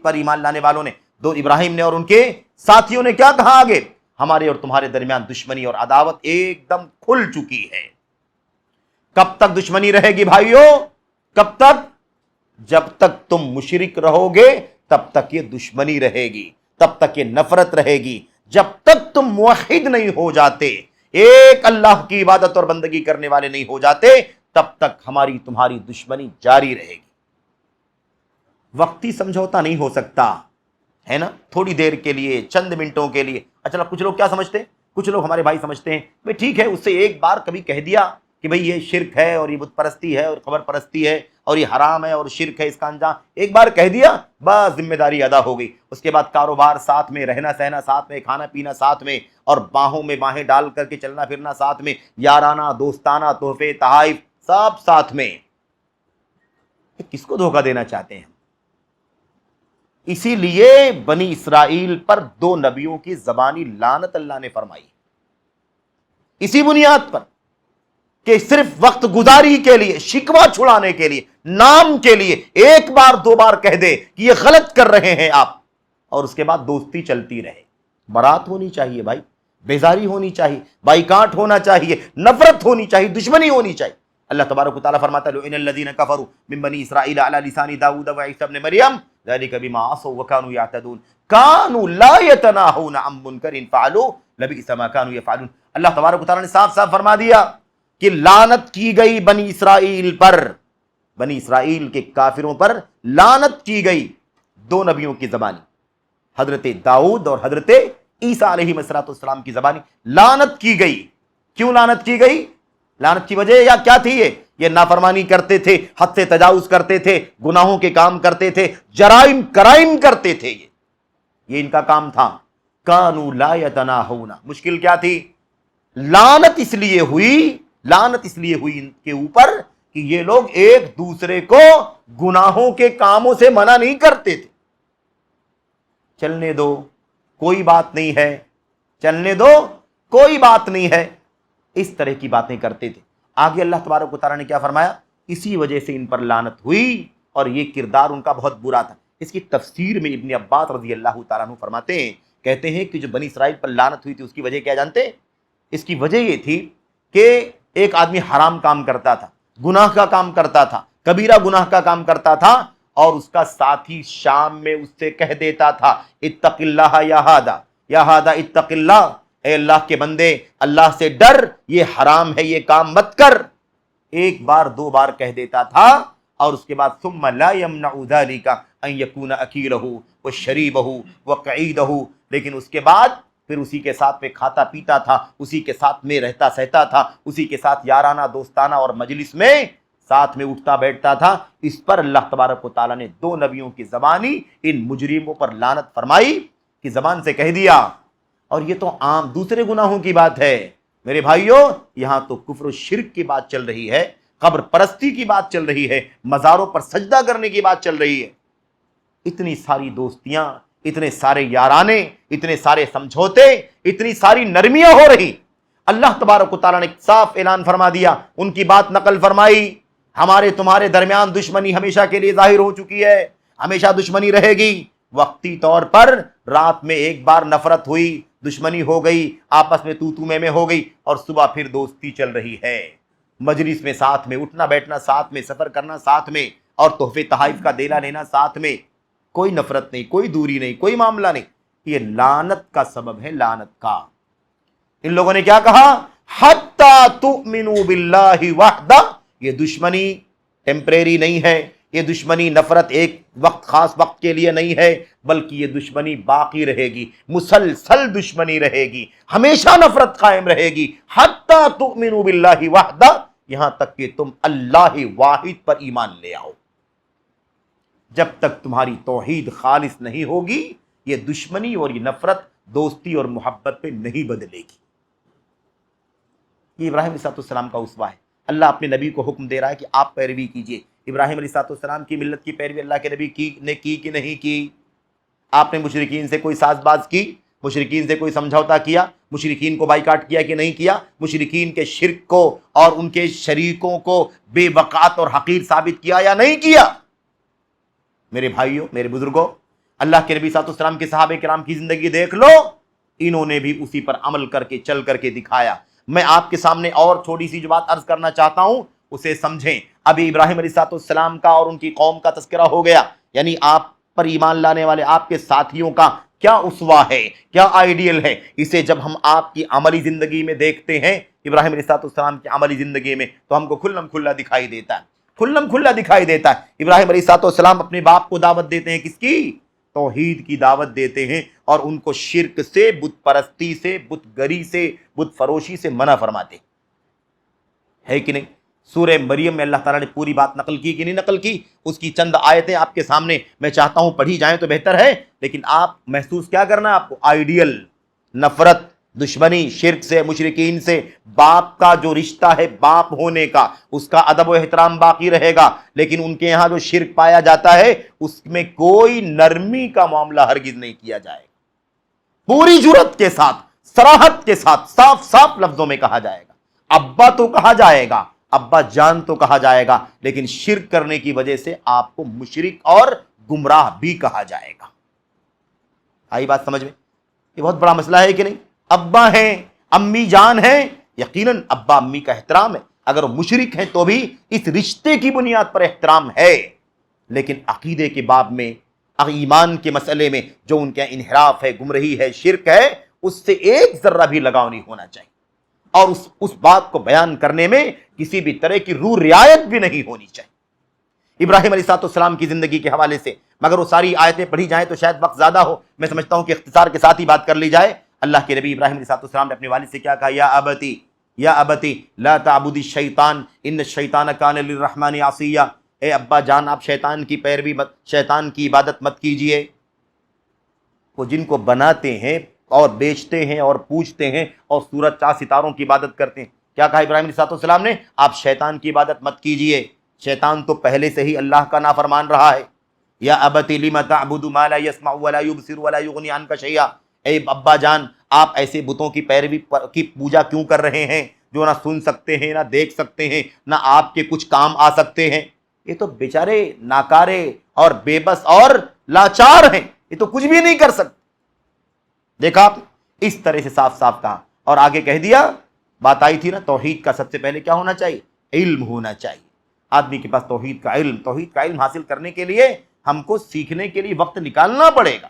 پر ایمان لانے والوں نے، دو ابراہیم نے اور ان کے ساتھیوں نے کیا کہا آگے؟ ہمارے اور تمہارے درمیان دشمنی اور عداوت ایک دم کھل چکی ہے۔ کب تک دشمنی رہے گی بھائیوں؟ کب تک؟ جب تک تم مشرک رہو گے تب تک یہ دشمنی رہے گی، تب تک یہ نفرت رہے گی۔ جب تک تم موحد نہیں ہو جاتے، ایک اللہ کی عبادت اور بندگی کرنے والے نہیں ہو جاتے، تب تک ہماری تمہاری دشمنی جاری رہے گی۔ وقتی سمجھوتا نہیں ہو سکتا ہے نا، تھوڑی دیر کے لیے، چند منٹوں کے لیے۔ اچھا، کچھ لوگ کیا سمجھتے ہیں، کچھ لوگ ہمارے بھائی سمجھتے ہیں بھائی ٹھیک ہے، اس سے ایک بار کبھی کہہ دیا کہ بھئی یہ شرک ہے اور یہ بت پرستی ہے اور قبر پرستی ہے اور یہ حرام ہے اور شرک ہے، اس کا انجام ایک بار کہہ دیا، بس ذمہ داری ادا ہو گئی۔ اس کے بعد کاروبار ساتھ میں، رہنا سہنا ساتھ میں، کھانا پینا ساتھ میں، اور باہوں میں باہیں ڈال کر کے چلنا پھرنا ساتھ میں، یارانہ دوستانہ تحفے تحائف سب ساتھ میں۔ کس کو دھوکہ دینا چاہتے ہیں؟ اسی لیے بنی اسرائیل پر دو نبیوں کی زبانی لعنت اللہ نے فرمائی، اسی بنیاد پر کہ صرف وقت گزاری کے لیے، شکوہ چھڑانے کے لیے، نام کے لیے ایک بار دو بار کہہ دے کہ یہ غلط کر رہے ہیں آپ، اور اس کے بعد دوستی چلتی رہے۔ برات ہونی چاہیے بھائی، بیزاری ہونی چاہیے، بائیکاٹ ہونا چاہیے، نفرت ہونی چاہیے، دشمنی ہونی چاہیے۔ اللہ تبارک و تعالیٰ فرماتا ہے لعن الذین کفروا من بنی اسرائیل علی لسان داؤد وعیسی ابن مریم ذلک بما عصوا وکانوا یعتدون کانوا لا یتناہون عن منکر فعلوہ لبئس ما کانوا یفعلون۔ اللہ تبارک و تعالیٰ نے صاف صاف فرما دیا کہ لعنت کی گئی بنی اسرائیل پر، بنی اسرائیل کے کافروں پر لعنت کی گئی دو نبیوں کی زبانی، حضرت داؤد اور حضرت عیسیٰ علیہ السلام کی زبانی لعنت کی گئی۔ کیوں لعنت کی گئی؟ لعنت کی وجہ یا کیا تھی؟ یہ نافرمانی کرتے تھے، حد سے تجاوز کرتے تھے، گناہوں کے کام کرتے تھے، جرائم کرائم کرتے تھے، یہ ان کا کام تھا۔ کانوا لا یتناہون، مشکل کیا تھی؟ لعنت اس لیے ہوئی ان کے اوپر کہ یہ لوگ ایک دوسرے کو گناہوں کے کاموں سے منع نہیں کرتے تھے، چلنے دو کوئی بات نہیں ہے، چلنے دو کوئی بات نہیں ہے، اس طرح کی باتیں کرتے تھے۔ آگے اللہ تبارک و تعالیٰ نے کیا فرمایا؟ اسی وجہ سے ان پر لعنت ہوئی اور یہ کردار ان کا بہت برا تھا۔ اس کی تفسیر میں ابن عباس رضی اللہ تعالیٰ عنہ فرماتے ہیں، کہتے ہیں کہ جو بنی اسرائیل پر لعنت ہوئی تھی اس کی وجہ کیا جانتے ہیں؟ اس کی وجہ یہ تھی کہ ایک آدمی حرام کام کرتا تھا، گناہ کا کام کرتا تھا، کبیرہ گناہ کا کام کرتا تھا، اور اس کا ساتھی شام میں اس سے کہہ دیتا تھا اتق اللہ یا ہادا، یا ہادا اتق اللہ، اے اللہ کے بندے اللہ سے ڈر، یہ حرام ہے، یہ کام مت کر۔ ایک بار دو بار کہہ دیتا تھا، اور اس کے بعد ثم لا یمنع ذلک ان یکون اکیلہ وشریبہ وقعیدہ، لیکن اس کے بعد پھر اسی کے ساتھ میں کھاتا پیتا تھا، اسی کے ساتھ میں رہتا سہتا تھا، اسی کے ساتھ یارانہ دوستانہ اور مجلس میں ساتھ میں اٹھتا بیٹھتا تھا۔ اس پر اللہ تبارک و تعالیٰ نے دو نبیوں کی زبانی ان مجرموں پر لعنت فرمائی کہ زبان سے کہہ دیا۔ اور یہ تو عام دوسرے گناہوں کی بات ہے میرے بھائیوں، یہاں تو کفر و شرک کی بات چل رہی ہے، قبر پرستی کی بات چل رہی ہے، مزاروں پر سجدہ کرنے کی بات چل رہی ہے۔ اتنی ساری دوستیاں، اتنے سارے یارانے، اتنے سارے سمجھوتے، اتنی ساری نرمیاں ہو رہی، اللہ تبارک و تعالیٰ نے صاف اعلان فرما دیا، ان کی بات نقل فرمائی، ہمارے تمہارے درمیان دشمنی ہمیشہ کے لیے ظاہر ہو چکی ہے، ہمیشہ دشمنی رہے گی۔ وقتی طور پر رات میں ایک بار نفرت ہوئی، دشمنی ہو گئی، آپس میں تو میں ہو گئی، اور صبح پھر دوستی چل رہی ہے، مجلس میں ساتھ میں اٹھنا بیٹھنا، ساتھ میں سفر کرنا ساتھ میں، اور تحفے تحائف کا دینا لینا ساتھ میں، کوئی نفرت نہیں، کوئی دوری نہیں، کوئی معاملہ نہیں۔ یہ لعنت کا سبب ہے، لعنت کا۔ ان لوگوں نے کیا کہا؟ حتی تؤمنوا باللہ وحدہ، یہ دشمنی ٹیمپریری نہیں ہے، یہ دشمنی نفرت ایک وقت خاص وقت کے لیے نہیں ہے، بلکہ یہ دشمنی باقی رہے گی، مسلسل دشمنی رہے گی، ہمیشہ نفرت قائم رہے گی۔ حتی تؤمنوا باللہ وحدہ، یہاں تک کہ تم اللہ واحد پر ایمان لے آؤ۔ جب تک تمہاری توحید خالص نہیں ہوگی، یہ دشمنی اور یہ نفرت دوستی اور محبت پہ نہیں بدلے گی۔ یہ ابراہیم علیہ السلام کا اسوہ ہے۔ اللہ اپنے نبی کو حکم دے رہا ہے کہ آپ پیروی کیجئے۔ ابراہیم علیہ السلام کی ملت کی پیروی اللہ کے نبی نے کی کہ نہیں کی؟ آپ نے مشرکین سے کوئی ساز باز کی؟ مشرکین سے کوئی سمجھوتا کیا؟ مشرکین کو بائیکاٹ کیا کہ نہیں کیا؟ مشرکین کے شرک کو اور ان کے شریکوں کو بے وقعت اور حقیر ثابت کیا یا نہیں کیا؟ میرے بھائیوں، میرے بزرگوں، اللہ کے نبی صلی اللہ علیہ وسلم کے صحابہ کرام کی زندگی دیکھ لو، انہوں نے بھی اسی پر عمل کر کے چل کر کے دکھایا۔ میں آپ کے سامنے اور تھوڑی سی جو بات عرض کرنا چاہتا ہوں اسے سمجھیں۔ ابھی ابراہیم علیہ السلام کا اور ان کی قوم کا تذکرہ ہو گیا، یعنی آپ پر ایمان لانے والے آپ کے ساتھیوں کا کیا اسوہ ہے، کیا آئیڈیل ہے۔ اسے جب ہم آپ کی عملی زندگی میں دیکھتے ہیں، ابراہیم علیہ السلام کی عملی زندگی میں، تو ہم کو کھلم کھلا دکھائی دیتا ہے، کھلم کھلا دکھائی دیتا ہے۔ ابراہیم علیہ السلام اپنے باپ کو دعوت دیتے ہیں، کس کی؟ توحید کی دعوت دیتے ہیں، اور ان کو شرک سے، بت پرستی سے، بت گری سے، بت فروشی سے منع فرماتے ہے کہ نہیں؟ سورہ مریم میں اللہ تعالیٰ نے پوری بات نقل کی کہ نہیں نقل کی؟ اس کی چند آیتیں آپ کے سامنے میں چاہتا ہوں پڑھی جائیں تو بہتر ہے، لیکن آپ محسوس کیا کرنا ہے آپ کو؟ آئیڈیل، نفرت، دشمنی، شرک سے، مشرکین سے، باپ کا جو رشتہ ہے باپ ہونے کا، اس کا ادب و احترام باقی رہے گا، لیکن ان کے یہاں جو شرک پایا جاتا ہے اس میں کوئی نرمی کا معاملہ ہرگز نہیں کیا جائے گا۔ پوری جرات کے ساتھ، صراحت کے ساتھ، صاف صاف لفظوں میں کہا جائے گا۔ ابا تو کہا جائے گا، ابا جان تو کہا جائے گا، لیکن شرک کرنے کی وجہ سے آپ کو مشرک اور گمراہ بھی کہا جائے گا۔ آئی بات سمجھ میں؟ یہ بہت بڑا مسئلہ ہے کہ نہیں؟ ابا ہیں، امی جان ہیں، یقیناً ابا امی کا احترام ہے، اگر وہ مشرک ہیں تو بھی اس رشتے کی بنیاد پر احترام ہے، لیکن عقیدے کے باب میں، ایمان کے مسئلے میں جو ان کا انحراف ہے، گمراہی ہے، شرک ہے، اس سے ایک ذرہ بھی لگاؤ نہیں ہونا چاہیے، اور اس بات کو بیان کرنے میں کسی بھی طرح کی روح رعایت بھی نہیں ہونی چاہیے۔ ابراہیم علیہ السلام کی زندگی کے حوالے سے مگر وہ ساری آیتیں پڑھی جائیں تو شاید وقت زیادہ ہو، میں سمجھتا ہوں کہ اختصار کے ساتھ ہی بات کر لی جائے۔ اللہ کے نبی ابراہیم علیہ السلام نے اپنے والد سے کیا کہا؟ یا ابتی لا تعبد الشیطان ان الشیطان کان للرحمن عصیا، اے ابا جان آپ شیطان کی پیروی مت، شیطان کی عبادت مت کیجئے۔ وہ جن کو بناتے ہیں اور بیچتے ہیں اور پوجتے ہیں اور سورج چاند ستاروں کی عبادت کرتے ہیں، کیا کہا ابراہیم علیہ السلام نے؟ آپ شیطان کی عبادت مت کیجئے، شیطان تو پہلے سے ہی اللہ کا نافرمان رہا ہے، یا ابتی لم تعبد ما لا يسمع ولا يبصر ولا يغني عنك شيئا، اے ابا جان آپ ایسے بتوں کی پیروی کی پوجا کیوں کر رہے ہیں جو نہ سن سکتے ہیں، نہ دیکھ سکتے ہیں، نہ آپ کے کچھ کام آ سکتے ہیں؟ یہ تو بیچارے ناکارے اور بے بس اور لاچار ہیں، یہ تو کچھ بھی نہیں کر سکتے۔ دیکھا آپ اس طرح سے صاف صاف کہا، اور آگے کہہ دیا، بات آئی تھی نا توحید کا سب سے پہلے کیا ہونا چاہیے؟ علم ہونا چاہیے۔ آدمی کے پاس توحید کا علم حاصل کرنے کے لیے ہم کو سیکھنے کے لیے وقت نکالنا پڑے گا۔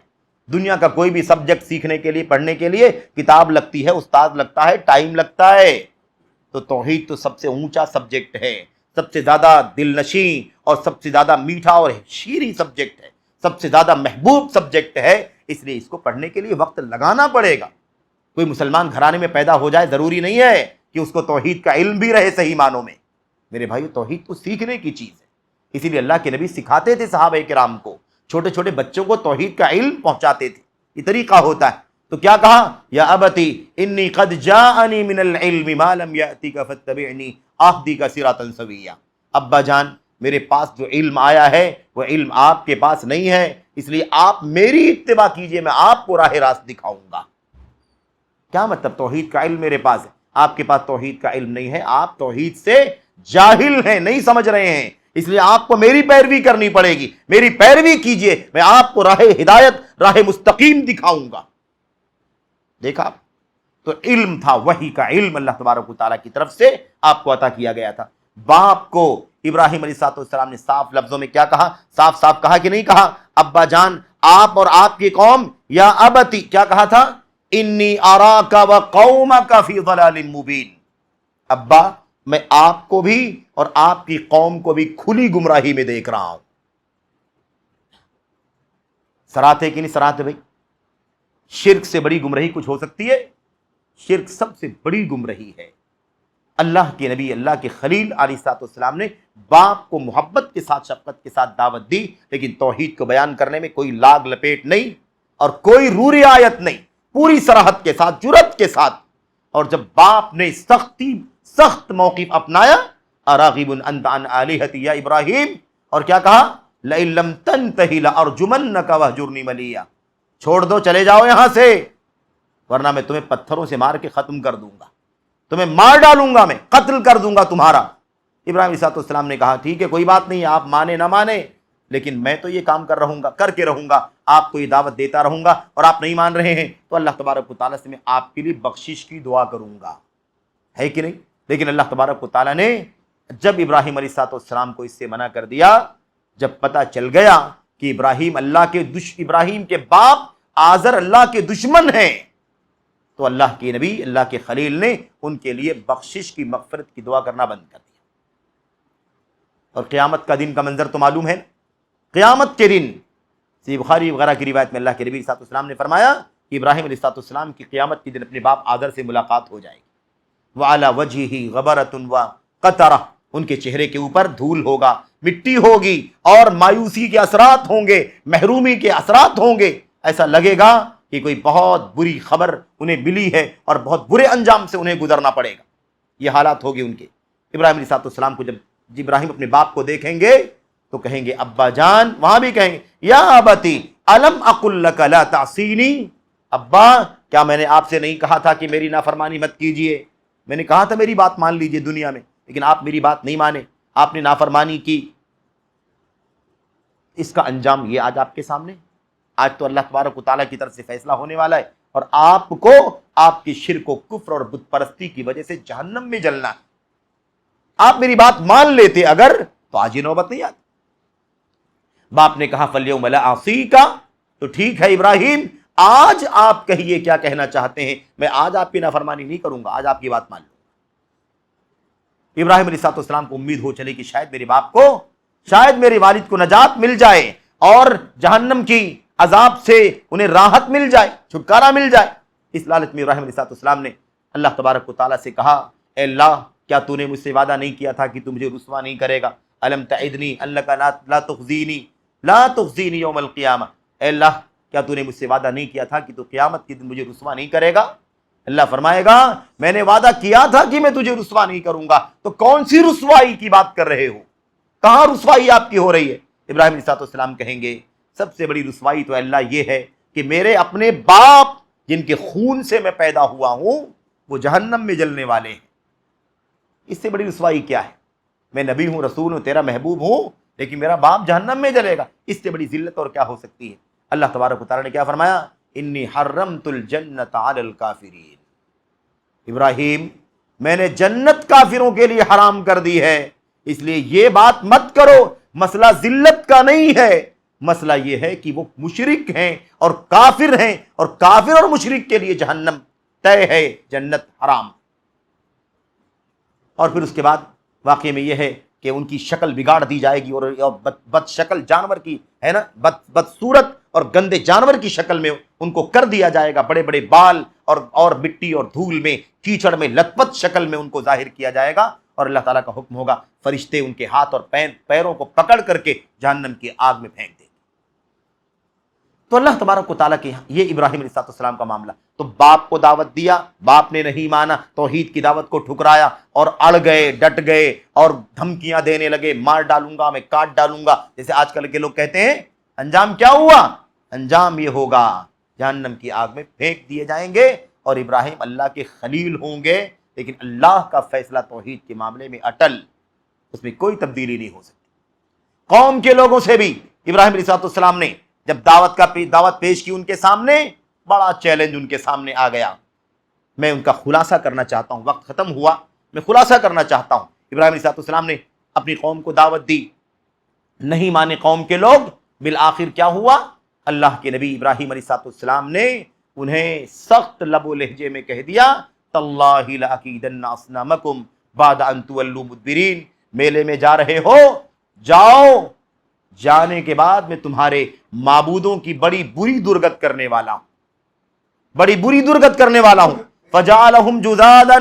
دنیا کا کوئی بھی سبجیکٹ سیکھنے کے لیے، پڑھنے کے لیے کتاب لگتی ہے، استاد لگتا ہے، ٹائم لگتا ہے، تو توحید تو سب سے اونچا سبجیکٹ ہے، سب سے زیادہ دل نشیں اور سب سے زیادہ میٹھا اور شیریں سبجیکٹ ہے، سب سے زیادہ محبوب سبجیکٹ ہے، اس لیے اس کو پڑھنے کے لیے وقت لگانا پڑے گا۔ کوئی مسلمان گھرانے میں پیدا ہو جائے ضروری نہیں ہے کہ اس کو توحید کا علم بھی رہے صحیح معنوں میں۔ میرے بھائیو توحید تو سیکھنے کی چیز ہے، اسی لیے اللہ کے نبی سکھاتے تھے صحابہ کرام کو، چھوٹے چھوٹے بچوں کو توحید کا علم پہنچاتے تھے، یہ طریقہ ہوتا ہے۔ تو کیا کہا؟ یا ابتی انی قد جاءنی من العلم ما لم یأتک فاتبعنی اہدک صراطا سویا، ابا جان میرے پاس جو علم آیا ہے وہ علم آپ کے پاس نہیں ہے، اس لیے آپ میری اتباع کیجئے، میں آپ کو راہ راست دکھاؤں گا۔ کیا مطلب؟ توحید کا علم میرے پاس ہے، آپ کے پاس توحید کا علم نہیں ہے، آپ توحید سے جاہل ہیں، نہیں سمجھ رہے ہیں، اس لیے آپ کو میری پیروی کرنی پڑے گی، میری پیروی کیجئے، میں آپ کو راہ ہدایت، راہ مستقیم دکھاؤں گا۔ دیکھا تو علم تھا، وحی کا علم اللہ تبارک و تعالیٰ کی طرف سے آپ کو عطا کیا گیا تھا۔ باپ کو ابراہیم علیہ السلام نے صاف لفظوں میں کیا کہا؟ صاف صاف کہا کہ نہیں کہا؟ ابا جان آپ اور آپ کی قوم، یا ابتی کیا کہا تھا؟ انی اراک وقومک فی ضلال مبین، ابا میں آپ کو بھی اور آپ کی قوم کو بھی کھلی گمراہی میں دیکھ رہا ہوں۔ سرات ہے کہ نہیں سرات ہے بھائی؟ شرک سے بڑی گمراہی کچھ ہو سکتی ہے؟ شرک سب سے بڑی گمراہی ہے۔ اللہ کے نبی، اللہ کے خلیل علیہ السلام نے باپ کو محبت کے ساتھ، شفقت کے ساتھ دعوت دی، لیکن توحید کو بیان کرنے میں کوئی لاگ لپیٹ نہیں اور کوئی رو رعایت نہیں، پوری صراحت کے ساتھ، جرأت کے ساتھ۔ اور جب باپ نے سخت موقف اپنایا، اراغب انت عن آلہتی یا ابراہیم، اور کیا کہا؟ لئن لم تنتہی لارجمنک وہجرنی ملیا، چھوڑ دو، چلے جاؤ یہاں سے، ورنہ میں تمہیں پتھروں سے مار کے ختم کر دوں گا، تمہیں مار ڈالوں گا، میں قتل کر دوں گا تمہارا۔ ابراہیم علیہ السلام نے کہا ٹھیک ہے کوئی بات نہیں، آپ مانے نہ مانے، لیکن میں تو یہ کام کر کے رہوں گا، آپ کو یہ دعوت دیتا رہوں گا، اور آپ نہیں مان رہے ہیں تو اللہ تبارک و تعالیٰ سے میں آپ کے لیے بخشش کی دعا کروں گا، ہے کہ نہیں؟ لیکن اللہ تبارک و تعالیٰ نے جب ابراہیم علیہ السلام کو اس سے منع کر دیا، جب پتہ چل گیا کہ ابراہیم کے باپ آزر اللہ کے دشمن ہیں، تو اللہ کے نبی، اللہ کے خلیل نے ان کے لیے بخشش کی، مغفرت کی دعا کرنا بند کر دیا۔ اور قیامت کا دن کا منظر تو معلوم ہے، قیامت کے دن صحیح بخاری وغیرہ کی روایت میں اللہ کے نبی صلی اللہ علیہ وسلم نے فرمایا کہ ابراہیم علیہ السلام کی قیامت کے دن اپنے باپ آزر سے ملاقات ہو جائے گی، وعلی وجہہ غبرۃ وقطرہ، ان کے چہرے کے اوپر دھول ہوگا، مٹی ہوگی، اور مایوسی کے اثرات ہوں گے، محرومی کے اثرات ہوں گے، ایسا لگے گا کہ کوئی بہت بری خبر انہیں ملی ہے اور بہت برے انجام سے انہیں گزرنا پڑے گا۔ یہ حالات ہوگی ان کے۔ ابراہیم علیہ السلام کو جب ابراہیم اپنے باپ کو دیکھیں گے تو کہیں گے ابا جان، وہاں بھی کہیں گے یا ابتی الم اقل لک لا تعصینی، ابا کیا میں نے آپ سے نہیں کہا تھا کہ میری نافرمانی مت کیجئے؟ میں نے کہا تھا میری بات مان لیجئے دنیا میں، لیکن آپ میری بات نہیں مانے، آپ نے نافرمانی کی۔ اس کا انجام یہ آج آپ کے سامنے، آج تو اللہ تبارک و تعالیٰ کی طرف سے فیصلہ ہونے والا ہے، اور آپ کو آپ کی شرک و کفر اور بت پرستی کی وجہ سے جہنم میں جلنا ہے۔ آپ میری بات مان لیتے اگر، تو آج یہ نوبت نہیں آتی۔ باپ نے کہا فَالْيَوْمَ لَا أَعْصِيكَ، تو ٹھیک ہے ابراہیم، آج آپ کہیے کیا کہنا چاہتے ہیں، میں آج آپ کی نافرمانی نہیں کروں گا، آج آپ کی بات مان لوں گا۔ ابراہیم علیہ السلام کو امید ہو چلی کہ شاید میرے باپ کو، شاید میرے والد کو نجات مل جائے اور جہنم کی عذاب سے انہیں راحت مل جائے، چھٹکارا مل جائے۔ اس لالچ میں ابراہیم علیہ السلام نے اللہ تبارک و تعالیٰ سے کہا اے اللہ، کیا تو نے مجھ سے وعدہ نہیں کیا تھا کہ تو مجھے رسوا نہیں کرے گا؟ الم تعدنی انک لا تخزینی یوم القیامہ، اے اللہ کیا تو نے مجھ سے وعدہ نہیں کیا تھا کہ تو قیامت کے دن مجھے رسوا نہیں کرے گا؟ اللہ فرمائے گا میں نے وعدہ کیا تھا کہ میں تجھے رسوا نہیں کروں گا، تو کون سی رسوائی کی بات کر رہے ہو؟ کہاں رسوائی آپ کی ہو رہی ہے؟ ابراہیم علیہ السلام کہیں گے سب سے بڑی رسوائی تو اللہ یہ ہے کہ میرے اپنے باپ جن کے خون سے میں پیدا ہوا ہوں وہ جہنم میں جلنے والے ہیں، اس سے بڑی رسوائی کیا ہے؟ میں نبی ہوں، رسول ہوں، تیرا محبوب ہوں، لیکن میرا باپ جہنم میں جلے گا، اس سے بڑی ذلت اور کیا ہو سکتی ہے؟ اللہ تبارک و تعالیٰ نے کیا فرمایا؟ انی حرمت الجنت علی الکافرین، ابراہیم میں نے جنت کافروں کے لیے حرام کر دی ہے، اس لیے یہ بات مت کرو، مسئلہ ذلت کا نہیں ہے، مسئلہ یہ ہے کہ وہ مشرک ہیں اور کافر ہیں، اور کافر اور مشرک کے لیے جہنم طے ہے، جنت حرام۔ اور پھر اس کے بعد واقعے میں یہ ہے کہ ان کی شکل بگاڑ دی جائے گی، اور بد شکل جانور کی ہے نا، بدصورت اور گندے جانور کی شکل میں ان کو کر دیا جائے گا، بڑے بڑے بال اور مٹی اور دھول میں کیچڑ میں لت پت شکل میں ان کو ظاہر کیا جائے گا، اور اللہ تعالیٰ کا حکم ہوگا فرشتے ان کے ہاتھ اور پیروں کو پکڑ کر کے جہنم کی آگ میں پھینک دیں۔ تو اللہ تبارک و تعالیٰ کے یہ ابراہیم علیہ السلام کا معاملہ، تو باپ کو دعوت دیا، باپ نے نہیں مانا، توحید کی دعوت کو ٹھکرایا اور اڑ گئے، ڈٹ گئے اور دھمکیاں دینے لگے، مار ڈالوں گا، میں کاٹ ڈالوں گا، جیسے آج کل کے لوگ کہتے ہیں۔ انجام کیا ہوا؟ انجام یہ ہوگا جہنم کی آگ میں پھینک دیے جائیں گے، اور ابراہیم اللہ کے خلیل ہوں گے، لیکن اللہ کا فیصلہ توحید کے معاملے میں اٹل، اس میں کوئی تبدیلی نہیں ہو سکتی۔ قوم کے لوگوں سے بھی ابراہیم علیہ السلام نے جب دعوت پیش کی ان کے سامنے، بڑا چیلنج ان کے سامنے آ گیا۔ میں ان کا خلاصہ کرنا چاہتا ہوں، وقت ختم ہوا، میں خلاصہ کرنا چاہتا ہوں۔ ابراہیم علیہ السلام نے اپنی قوم کو دعوت دی، نہیں مانے قوم کے لوگ، بالآخر کیا ہوا؟ اللہ کے نبی ابراہیم علیہ السلام نے انہیں سخت لب و لہجے میں کہہ دیا، تاللہ لأکیدن اصنامکم بعد ان تولوا مدبرین، میلے میں جا رہے ہو، جاؤ، جانے کے بعد میں تمہارے معبودوں کی بڑی بری درگت کرنے والا ہوں، بڑی بری درگت کرنے والا ہوں۔ فجعلہم جذاذا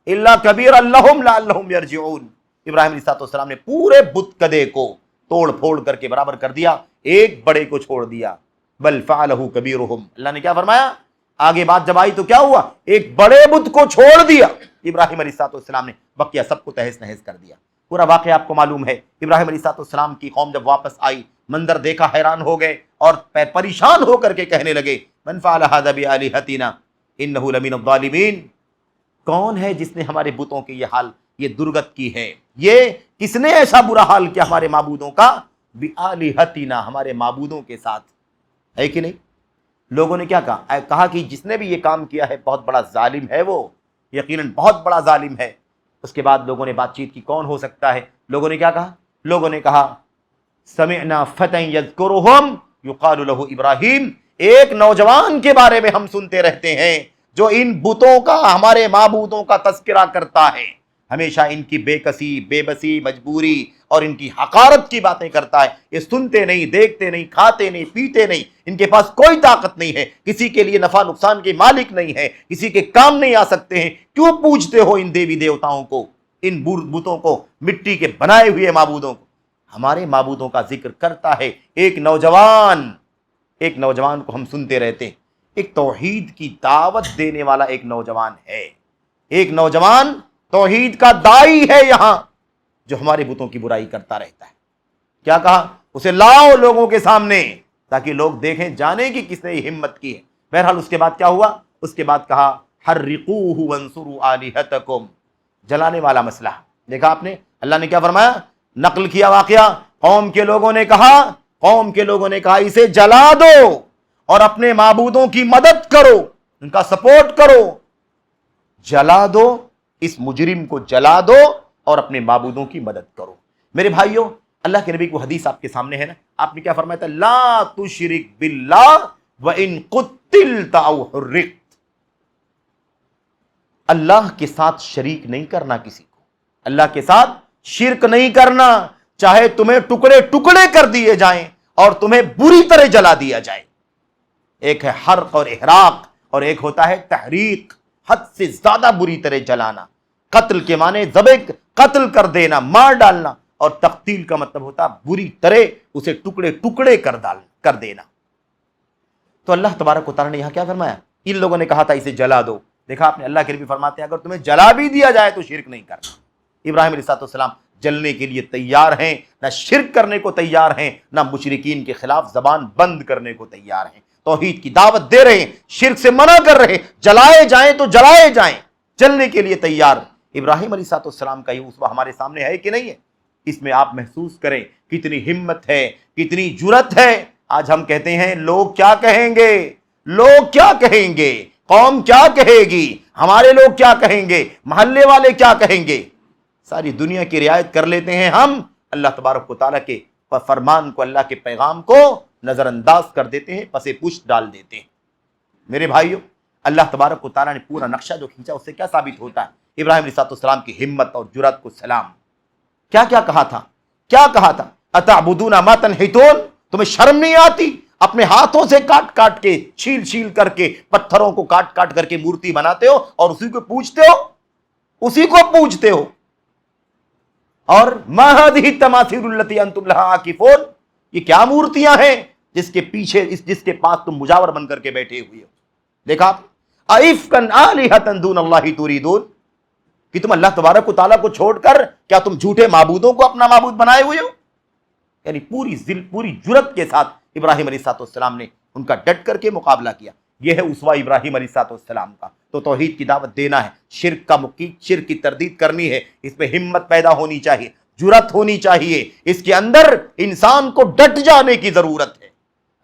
الا کبیرا لہم لعلہم یرجعون، ابراہیم علیہ السلام نے پورے بت کدے کو توڑ پھوڑ کر کے برابر کر دیا، ایک بڑے کو چھوڑ دیا۔ بل فعلہ کبیرہم، اللہ نے کیا فرمایا؟ آگے بات جب آئی تو کیا ہوا؟ ایک بڑے بت کو چھوڑ دیا ابراہیم علیہ السلام نے، بقیہ سب کو تہس نہس کر دیا۔ پورا واقعہ آپ کو معلوم ہے۔ ابراہیم علیہ السلام کی قوم جب واپس آئی، منظر دیکھا، حیران ہو گئے اور پریشان ہو کر کے کہنے لگے، من فعل ھذا بآلہتنا انہ لمن الظالمین، کون ہے جس نے ہمارے بتوں کی یہ حال، یہ درگت کی ہے؟ یہ کس نے ایسا برا حال کیا ہمارے معبودوں کا؟ بآلہتنا، ہمارے معبودوں کے ساتھ، ہے کہ نہیں؟ لوگوں نے کیا کہا کہ جس نے بھی یہ کام کیا ہے بہت بڑا ظالم ہے، وہ یقیناً بہت بڑا ظالم ہے۔ اس کے بعد لوگوں نے بات چیت کی، کون ہو سکتا ہے؟ لوگوں نے کیا کہا؟ لوگوں نے کہا سمعنا فتى یذکرہم یقال لہ ابراہیم، ایک نوجوان کے بارے میں ہم سنتے رہتے ہیں جو ان بتوں کا، ہمارے معبودوں کا تذکرہ کرتا ہے، ہمیشہ ان کی بے کسی، بے بسی، مجبوری اور ان کی حقارت کی باتیں کرتا ہے۔ یہ سنتے نہیں، دیکھتے نہیں، کھاتے نہیں، پیتے نہیں، ان کے پاس کوئی طاقت نہیں ہے، کسی کے لیے نفع نقصان کے مالک نہیں ہے، کسی کے کام نہیں آ سکتے ہیں، کیوں پوجتے ہو ان دیوی دیوتاؤں کو، ان بتوں کو، مٹی کے بنائے ہوئے معبودوں کو؟ ہمارے معبودوں کا ذکر کرتا ہے ایک نوجوان کو ہم سنتے رہتے ہیں، ایک توحید کی دعوت دینے والا ایک نوجوان ہے، ایک نوجوان توحید کا داعی ہے یہاں، جو ہمارے بتوں کی برائی کرتا رہتا ہے۔ کیا کہا؟ اسے لاؤ لوگوں کے سامنے تاکہ لوگ دیکھیں، جانے کی کس نے یہ ہمت کی ہے۔ بہرحال اس کے بعد کیا ہوا؟ اس کے بعد کہا حرقوہ وانصروا آلہتکم، جلانے والا مسئلہ دیکھا آپ نے، اللہ نے کیا فرمایا؟ نقل کیا واقعہ، قوم کے لوگوں نے کہا اسے جلا دو اور اپنے معبودوں کی مدد کرو، ان کا سپورٹ کرو، جلا دو، اس مجرم کو جلا دو اور اپنے معبودوں کی مدد کرو۔ میرے بھائیوں، اللہ کے نبی کو حدیث آپ کے سامنے ہے نا، آپ نے کیا فرمایا تھا؟ لا تشرک باللہ وان قتلت او حرقت، اللہ کے ساتھ شریک نہیں کرنا کسی کو، اللہ کے ساتھ شرک نہیں کرنا، چاہے تمہیں ٹکڑے ٹکڑے کر دیے جائیں اور تمہیں بری طرح جلا دیا جائے۔ ایک ہے حرق اور احراق، اور ایک ہوتا ہے تحریق، حد سے زیادہ بری طرح جلانا۔ قتل کے معنی ذبح، قتل کر دینا، مار ڈالنا، اور تقتیل کا مطلب ہوتا بری طرح اسے ٹکڑے ٹکڑے کر دینا۔ تو اللہ تبارک و تعالیٰ نے یہاں کیا فرمایا؟ ان لوگوں نے کہا تھا اسے جلا دو، دیکھا آپ نے، اللہ کے نبی فرماتے ہیں اگر تمہیں جلا بھی دیا جائے تو شرک نہیں کرنا۔ ابراہیم علیہ السلام جلنے کے لیے تیار ہیں، نہ شرک کرنے کو تیار ہیں، نہ مشرکین کے خلاف زبان بند کرنے کو تیار ہیں۔ توحید کی دعوت دے رہے ہیں، شرک سے منع کر رہے ہیں، جلائے جائیں تو جلائے جائیں، جلنے کے لیے تیار۔ ابراہیم علیہ السلام کا یہ اسوہ ہمارے سامنے ہے کہ نہیں ہے؟ اس میں آپ محسوس کریں کتنی ہمت ہے، کتنی جرأت ہے۔ آج ہم کہتے ہیں لوگ کیا کہیں گے، لوگ کیا کہیں گے، قوم کیا کہے گی، ہمارے لوگ کیا کہیں گے، محلے والے کیا کہیں گے۔ ساری دنیا کی رعایت کر لیتے ہیں ہم، اللہ تبارک و تعالیٰ کے فرمان کو، اللہ کے پیغام کو نظر انداز کر دیتے ہیں، پس پشت ڈال دیتے ہیں۔ میرے بھائیو، اللہ تبارک و تعالیٰ نے پورا نقشہ جو کھینچا اس سے کیا ثابت ہوتا ہے؟ ابراہیم علیہ السلام کی ہمت اور جرأت کو سلام۔ کیا کیا کہا تھا، کیا کہا تھا؟ اتعبدون ما تنحتون، تمہیں شرم نہیں آتی؟ اپنے ہاتھوں سے کاٹ کاٹ کے، چھیل چھیل کر کے، پتھروں کو کاٹ کاٹ کر کے مورتی بناتے ہو اور اسی کو پوجتے ہو، اسی کو پوجتے ہو۔ اور ما هذه التماثيل التي انتم لها عاكفون، یہ کیا مورتیاں ہیں جس کے پیچھے، جس کے پاس تم مجاور بن کر کے بیٹھے ہوئے ہو؟ دیکھا، ائفکا آلہۃ دون اللہ تريدون، کہ تم اللہ تبارک و تعالیٰ کو چھوڑ کر کیا تم جھوٹے معبودوں کو اپنا معبود بنائے ہوئے ہو؟ یعنی پوری جرأت کے ساتھ ابراہیم علیہ السلام نے ان کا ڈٹ کر کے مقابلہ کیا۔ یہ ہے اسوہ ابراہیم علیہ السلام کا۔ تو توحید کی دعوت دینا ہے، شرک کی تردید کرنی ہے، اس میں ہمت پیدا ہونی چاہیے، جرأت ہونی چاہیے، اس کے اندر انسان کو ڈٹ جانے کی ضرورت ہے۔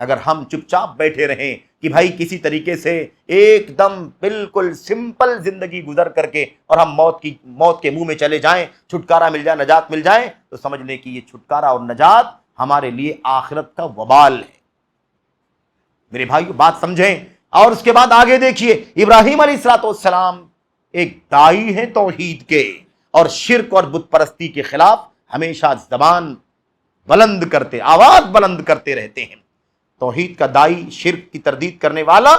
اگر ہم چپ چاپ بیٹھے رہیں کہ بھائی کسی طریقے سے ایک دم بالکل سمپل زندگی گزر کر کے اور ہم موت کے منہ میں چلے جائیں، چھٹکارا مل جائے، نجات مل جائے، تو سمجھ لیں کہ یہ چھٹکارا اور نجات ہمارے لیے آخرت کا وبال ہے۔ میرے بھائیو، بات سمجھیں۔ اور اس کے بعد آگے دیکھیے، ابراہیم علیہ السلام ایک داعی ہیں توحید کے، اور شرک اور بت پرستی کے خلاف ہمیشہ زبان بلند کرتے، آواز بلند کرتے رہتے ہیں۔ توحید کا داعی، شرک کی تردید کرنے والا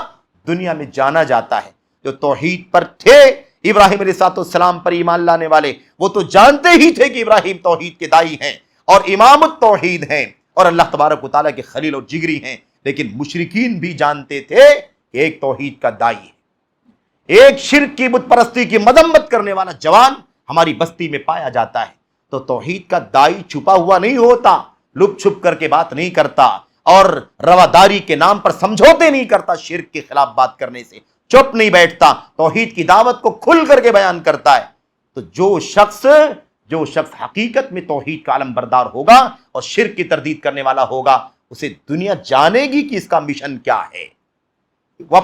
دنیا میں جانا جاتا ہے۔ جو توحید پر تھے، ابراہیم علیہ السلام پر ایمان لانے والے، وہ تو جانتے ہی تھے کہ ابراہیم توحید کے داعی ہیں اور امام التوحید ہیں اور اللہ تبارک و تعالیٰ کے خلیل اور جگری ہیں، لیکن مشرکین بھی جانتے تھے کہ ایک توحید کا داعی ہے، ایک شرک کی بت پرستی کی مذمت کرنے والا جوان ہماری بستی میں پایا جاتا ہے۔ تو توحید کا داعی چھپا ہوا نہیں ہوتا، لپ چھپ کر کے بات نہیں کرتا اور رواداری کے نام پر سمجھوتے نہیں کرتا، شرک کے خلاف بات کرنے سے چپ نہیں بیٹھتا، توحید کی دعوت کو کھل کر کے بیان کرتا ہے۔ تو جو شخص حقیقت میں توحید کا علم بردار ہوگا اور شرک کی تردید کرنے والا ہوگا، اسے دنیا جانے گی کہ اس کا مشن کیا ہے۔ وہ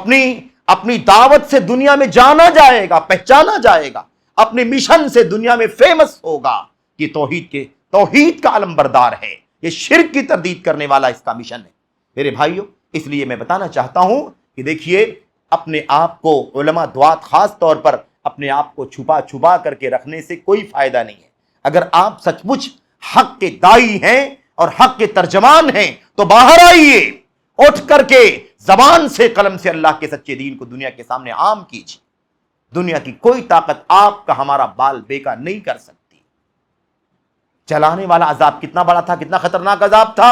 اپنی دعوت سے دنیا میں جانا جائے گا، پہچانا جائے گا، اپنے مشن سے دنیا میں فیمس ہوگا کہ توحید کا علم بردار ہے، یہ شرک کی تردید کرنے والا اس کا مشن ہے۔ میرے بھائیوں، اس لیے میں بتانا چاہتا ہوں کہ دیکھیے، اپنے آپ کو، علماء دعات خاص طور پر اپنے آپ کو چھپا کر کے رکھنے سے کوئی فائدہ نہیں ہے۔ اگر آپ سچ مچ حق کے داعی ہیں اور حق کے ترجمان ہیں تو باہر آئیے، اٹھ کر کے زبان سے، قلم سے اللہ کے سچے دین کو دنیا کے سامنے عام کیجیے۔ دنیا کی کوئی طاقت آپ کا، ہمارا بال بیکا نہیں کر سکتی۔ چلانے والا عذاب کتنا بڑا تھا، کتنا خطرناک عذاب تھا،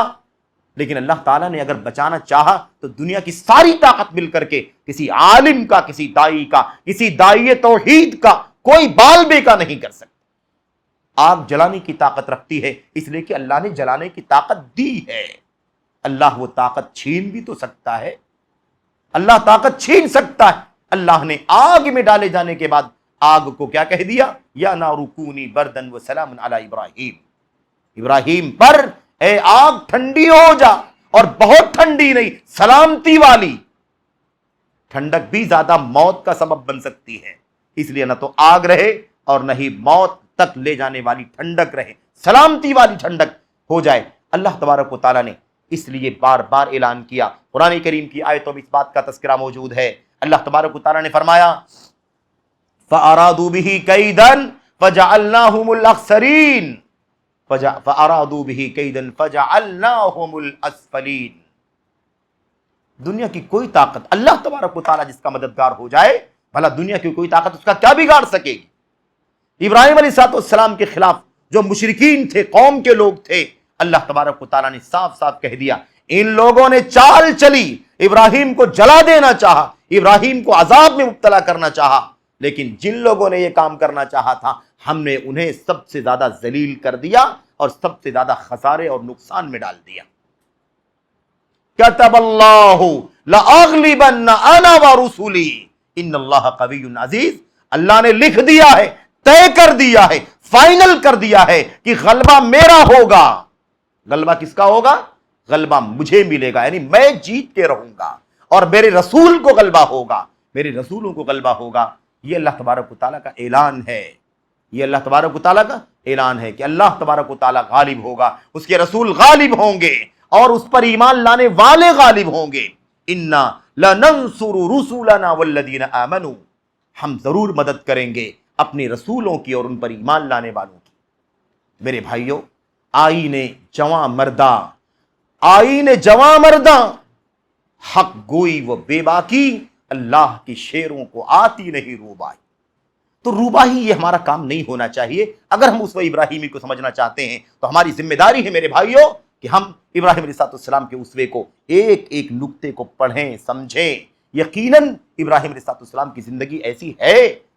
لیکن اللہ تعالیٰ نے اگر بچانا چاہا تو دنیا کی ساری طاقت مل کر کے کسی عالم کا، کسی داعی کا، کسی داعی توحید کا کوئی بال بیکا نہیں کر سکتا۔ آگ جلانے کی طاقت رکھتی ہے، اس لیے کہ اللہ نے جلانے کی طاقت دی ہے۔ اللہ وہ طاقت چھین بھی تو سکتا ہے، اللہ طاقت چھین سکتا ہے۔ اللہ نے آگ میں ڈالے جانے کے بعد آگ کو کیا کہہ دیا؟ یا نار کونی بردن وسلام علی ابراہیم، ابراہیم پر اے آگ ٹھنڈی ہو جا، اور بہت ٹھنڈی نہیں، سلامتی والی ٹھنڈک بھی زیادہ موت کا سبب بن سکتی ہے، اس لیے نہ تو آگ رہے اور نہ ہی موت تک لے جانے والی ٹھنڈک رہے، سلامتی والی ٹھنڈک ہو جائے۔ اللہ تبارک و تعالیٰ نے اس لیے بار بار اعلان کیا، قرآن کریم کی آیتوں میں اس بات کا تذکرہ موجود ہے۔ اللہ تبارک و تعالیٰ نے فرمایا فَأَرَادُوا بِهِ كَيْدًا فَجَعَلْنَاهُمُ الْأَخْسَرِينَ، فَأَرَادُوا بِهِ كَيْدًا فَجَعَلْنَاهُمُ الْأَسْفَلِينَ۔ دنیا کی کوئی طاقت، اللہ تبارک و تعالیٰ جس کا مددگار ہو جائے، بھلا دنیا کی کوئی طاقت اس کا کیا بگاڑ سکے گی؟ ابراہیم علیہ السلام کے خلاف جو مشرکین تھے، قوم کے لوگ تھے، اللہ تبارک و تعالیٰ نے صاف صاف کہہ دیا، ان لوگوں نے چال چلی، ابراہیم کو جلا دینا چاہا، ابراہیم کو عذاب میں مبتلا کرنا چاہا، لیکن جن لوگوں نے یہ کام کرنا چاہا تھا ہم نے انہیں سب سے زیادہ ذلیل کر دیا اور سب سے زیادہ خسارے اور نقصان میں ڈال دیا۔ کتب اللہ لأغلبن انا ورسلی ان اللہ قوی عزیز، اللہ نے لکھ دیا ہے، طے کر دیا ہے، فائنل کر دیا ہے کہ غلبہ میرا ہوگا۔ غلبہ کس کا ہوگا؟ غلبہ مجھے ملے گا، یعنی میں جیت کے رہوں گا، اور میرے رسول کو غلبہ ہوگا، میرے رسولوں کو غلبہ ہوگا۔ یہ اللہ تبارک و تعالیٰ کا اعلان ہے، یہ اللہ تبارک و تعالیٰ کا اعلان ہے کہ اللہ تبارک و تعالیٰ غالب ہوگا، اس کے رسول غالب ہوں گے، اور اس پر ایمان لانے والے غالب ہوں گے۔ انا لننصر رسولنا والذین آمنوا، ہم ضرور مدد کریں گے اپنے رسولوں کی اور ان پر ایمان لانے والوں کی۔ میرے بھائیوں، آئین جواں مرداں، آئین جواں مرداں، حق گوئی و بے باکی، اللہ کی شیروں کو آتی نہیں روبائی۔ تو روباہی یہ ہمارا کام نہیں ہونا چاہیے۔ اگر ہم اسوہ ابراہیمی کو سمجھنا چاہتے ہیں تو ہماری ذمہ داری ہے میرے بھائیوں کہ ہم ابراہیم علیہ السلام کے اسوے کو ایک ایک نقطے کو پڑھیں، سمجھیں۔ یقیناً ابراہیم علیہ السلام کی زندگی ایسی ہے،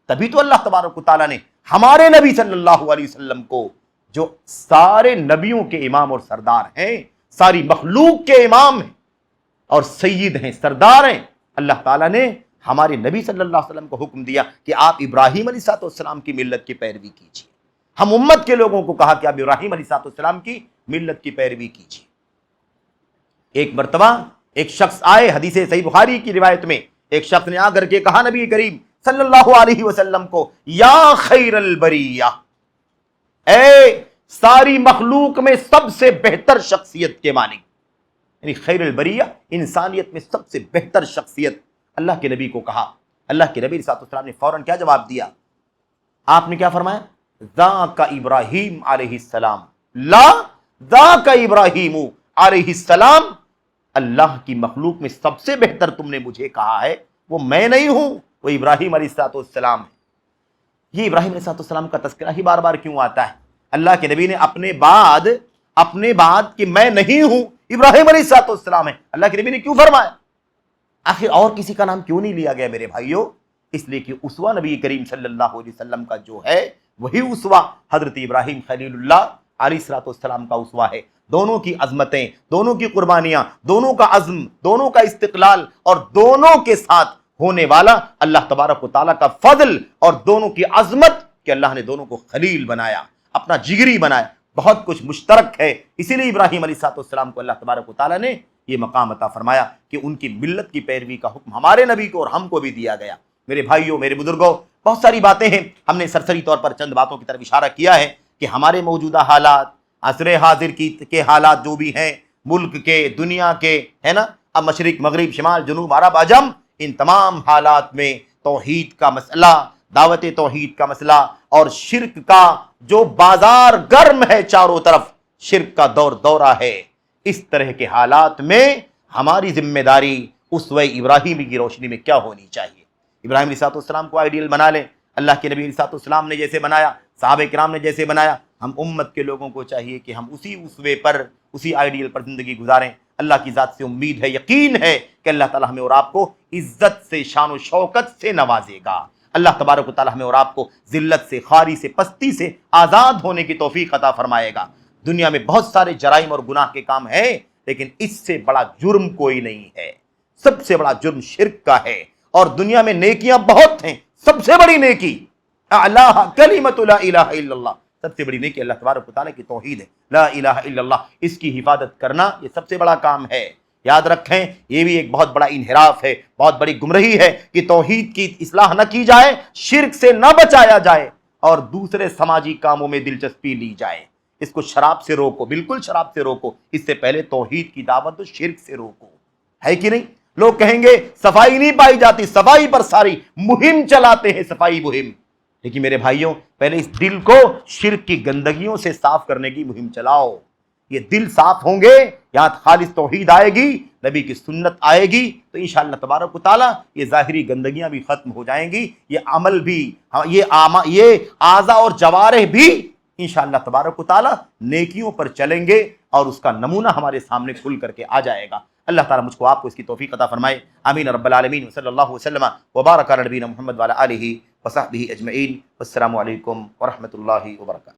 تبھی تو اللہ تبارک و تعالیٰ نے ہمارے نبی صلی اللہ علیہ وسلم کو، جو سارے نبیوں کے امام اور سردار ہیں، ساری مخلوق کے امام ہیں اور سید ہیں، سردار ہیں، اللہ تعالیٰ نے ہمارے نبی صلی اللہ علیہ وسلم کو حکم دیا کہ آپ ابراہیم علیہ السلام کی ملت کی پیروی کیجیے۔ ہم امت کے لوگوں کو کہا کہ آپ ابراہیم علیہ السلام کی ملت کی پیروی کیجیے۔ ایک مرتبہ ایک شخص آئے، حدیث صحیح بخاری کی روایت میں ایک شخص نے آ کر کے کہا نبی کریم صلی اللہ علیہ وسلم کو، یا خیر البریہ، اے ساری مخلوق میں سب سے بہتر شخصیت کے مالک، یعنی خیر البریہ انسانیت میں سب سے بہتر شخصیت اللہ کے نبی کو کہا۔ اللہ کے نبی صلی اللہ علیہ وسلم نے فوراً کیا جواب دیا؟ آپ نے کیا فرمایا؟ ذاک ابراہیم علیہ السلام، لا ذاک ابراہیم علیہ السلام، اللہ کی مخلوق میں سب سے بہتر تم نے مجھے کہا ہے، وہ میں نہیں ہوں، وہ ابراہیم علیہ السلام ہے۔ یہ ابراہیم علیہ السلام کا تذکرہ ہی بار بار کیوں آتا ہے؟ اللہ کے نبی نے اپنے بعد کہ میں نہیں ہوں، ابراہیم علیہ السلام ہے، اللہ کے نبی نے کیوں فرمایا؟ آخر اور کسی کا نام کیوں نہیں لیا گیا میرے بھائیوں؟ اس لیے کہ اسوہ نبی کریم صلی اللہ علیہ وسلم کا جو ہے وہی اسوہ حضرت ابراہیم خلیل اللہ علیہ السلام کا اسوہ ہے۔ دونوں کی عظمتیں، دونوں کی قربانیاں، دونوں کا عزم، دونوں کا استقلال، اور دونوں کے ساتھ ہونے والا اللہ تبارک و تعالیٰ کا فضل، اور دونوں کی عظمت کہ اللہ نے دونوں کو خلیل بنایا، اپنا جگری بنایا، بہت کچھ مشترک ہے۔ اسی لیے ابراہیم علیہ السلام کو اللہ تبارک و تعالیٰ نے یہ مقام عطا فرمایا کہ ان کی ملت کی پیروی کا حکم ہمارے نبی کو اور ہم کو بھی دیا گیا۔ میرے بھائیوں، میرے بزرگوں، بہت ساری باتیں ہیں، ہم نے سرسری طور پر چند باتوں کی طرف اشارہ کیا ہے کہ ہمارے موجودہ حالات، عصر حاضر کے حالات جو بھی ہیں، ملک کے، دنیا کے، ہے نا، اب مشرق، مغرب، شمال، جنوب، عرب، عجم، ان تمام حالات میں توحید کا مسئلہ، دعوت توحید کا مسئلہ اور شرک کا جو بازار گرم ہے، چاروں طرف شرک کا دورہ ہے، اس طرح کے حالات میں ہماری ذمہ داری اسوہ ابراہیمی کی روشنی میں کیا ہونی چاہیے؟ ابراہیم علیہ السلام کو آئیڈیل بنا لیں، اللہ کے نبی علیہ السلام نے جیسے بنایا، صحابہ کرام نے جیسے بنایا، ہم امت کے لوگوں کو چاہیے کہ ہم اسی اسوے پر، اسی آئیڈیل پر زندگی گزاریں۔ اللہ کی ذات سے امید ہے، یقین ہے کہ اللہ تعالیٰ ہمیں اور آپ کو عزت سے، شان و شوکت سے نوازے گا۔ اللہ تبارک و تعالیٰ ہمیں اور آپ کو ذلت سے، خواری سے، پستی سے آزاد ہونے کی توفیق عطا فرمائے گا۔ دنیا میں بہت سارے جرائم اور گناہ کے کام ہیں، لیکن اس سے بڑا جرم کوئی نہیں ہے۔ سب سے بڑا جرم شرک کا ہے، اور دنیا میں نیکیاں بہت ہیں، سب سے بڑی نیکی اعلیٰ کلمۃ لا الہ الا اللہ، سب سے بڑی نیکی اللہ تبارک و تعالیٰ کی توحید ہے، لا الہ الا اللہ، اس کی حفاظت کرنا یہ سب سے بڑا کام ہے۔ یاد رکھیں، یہ بھی ایک بہت بڑا انحراف ہے، بہت بڑی گمراہی ہے کہ توحید کی اصلاح نہ کی جائے، شرک سے نہ بچایا جائے، اور دوسرے سماجی کاموں میں دلچسپی لی جائے۔ اس کو شراب سے روکو، بالکل شراب سے روکو، اس سے پہلے توحید کی دعوت شرک سے روکو، ہے کہ نہیں؟ لوگ کہیں گے صفائی نہیں پائی جاتی، صفائی پر ساری مہم چلاتے ہیں، صفائی مہم، لیکن میرے بھائیوں پہلے اس دل کو شرک کی گندگیوں سے صاف کرنے کی مہم چلاؤ۔ یہ دل صاف ہوں گے، یہاں خالص توحید آئے گی، نبی کی سنت آئے گی، تو انشاءاللہ تبارک و تعالیٰ یہ ظاہری گندگیاں بھی ختم ہو جائیں گی، یہ عمل بھی، یہ اعضاء اور جوارح بھی انشاءاللہ تبارک و تعالیٰ نیکیوں پر چلیں گے، اور اس کا نمونہ ہمارے سامنے کھل کر کے آ جائے گا۔ اللہ تعالیٰ مجھ کو آپ کو اس کی توفیق عطا فرمائے، آمین رب العالمین، صلی اللہ وسلم وبارک علی نبینا محمد وعلی آلہ وصحبہ اجمعین. والسلام علیکم ورحمۃ اللہ وبرکاتہ.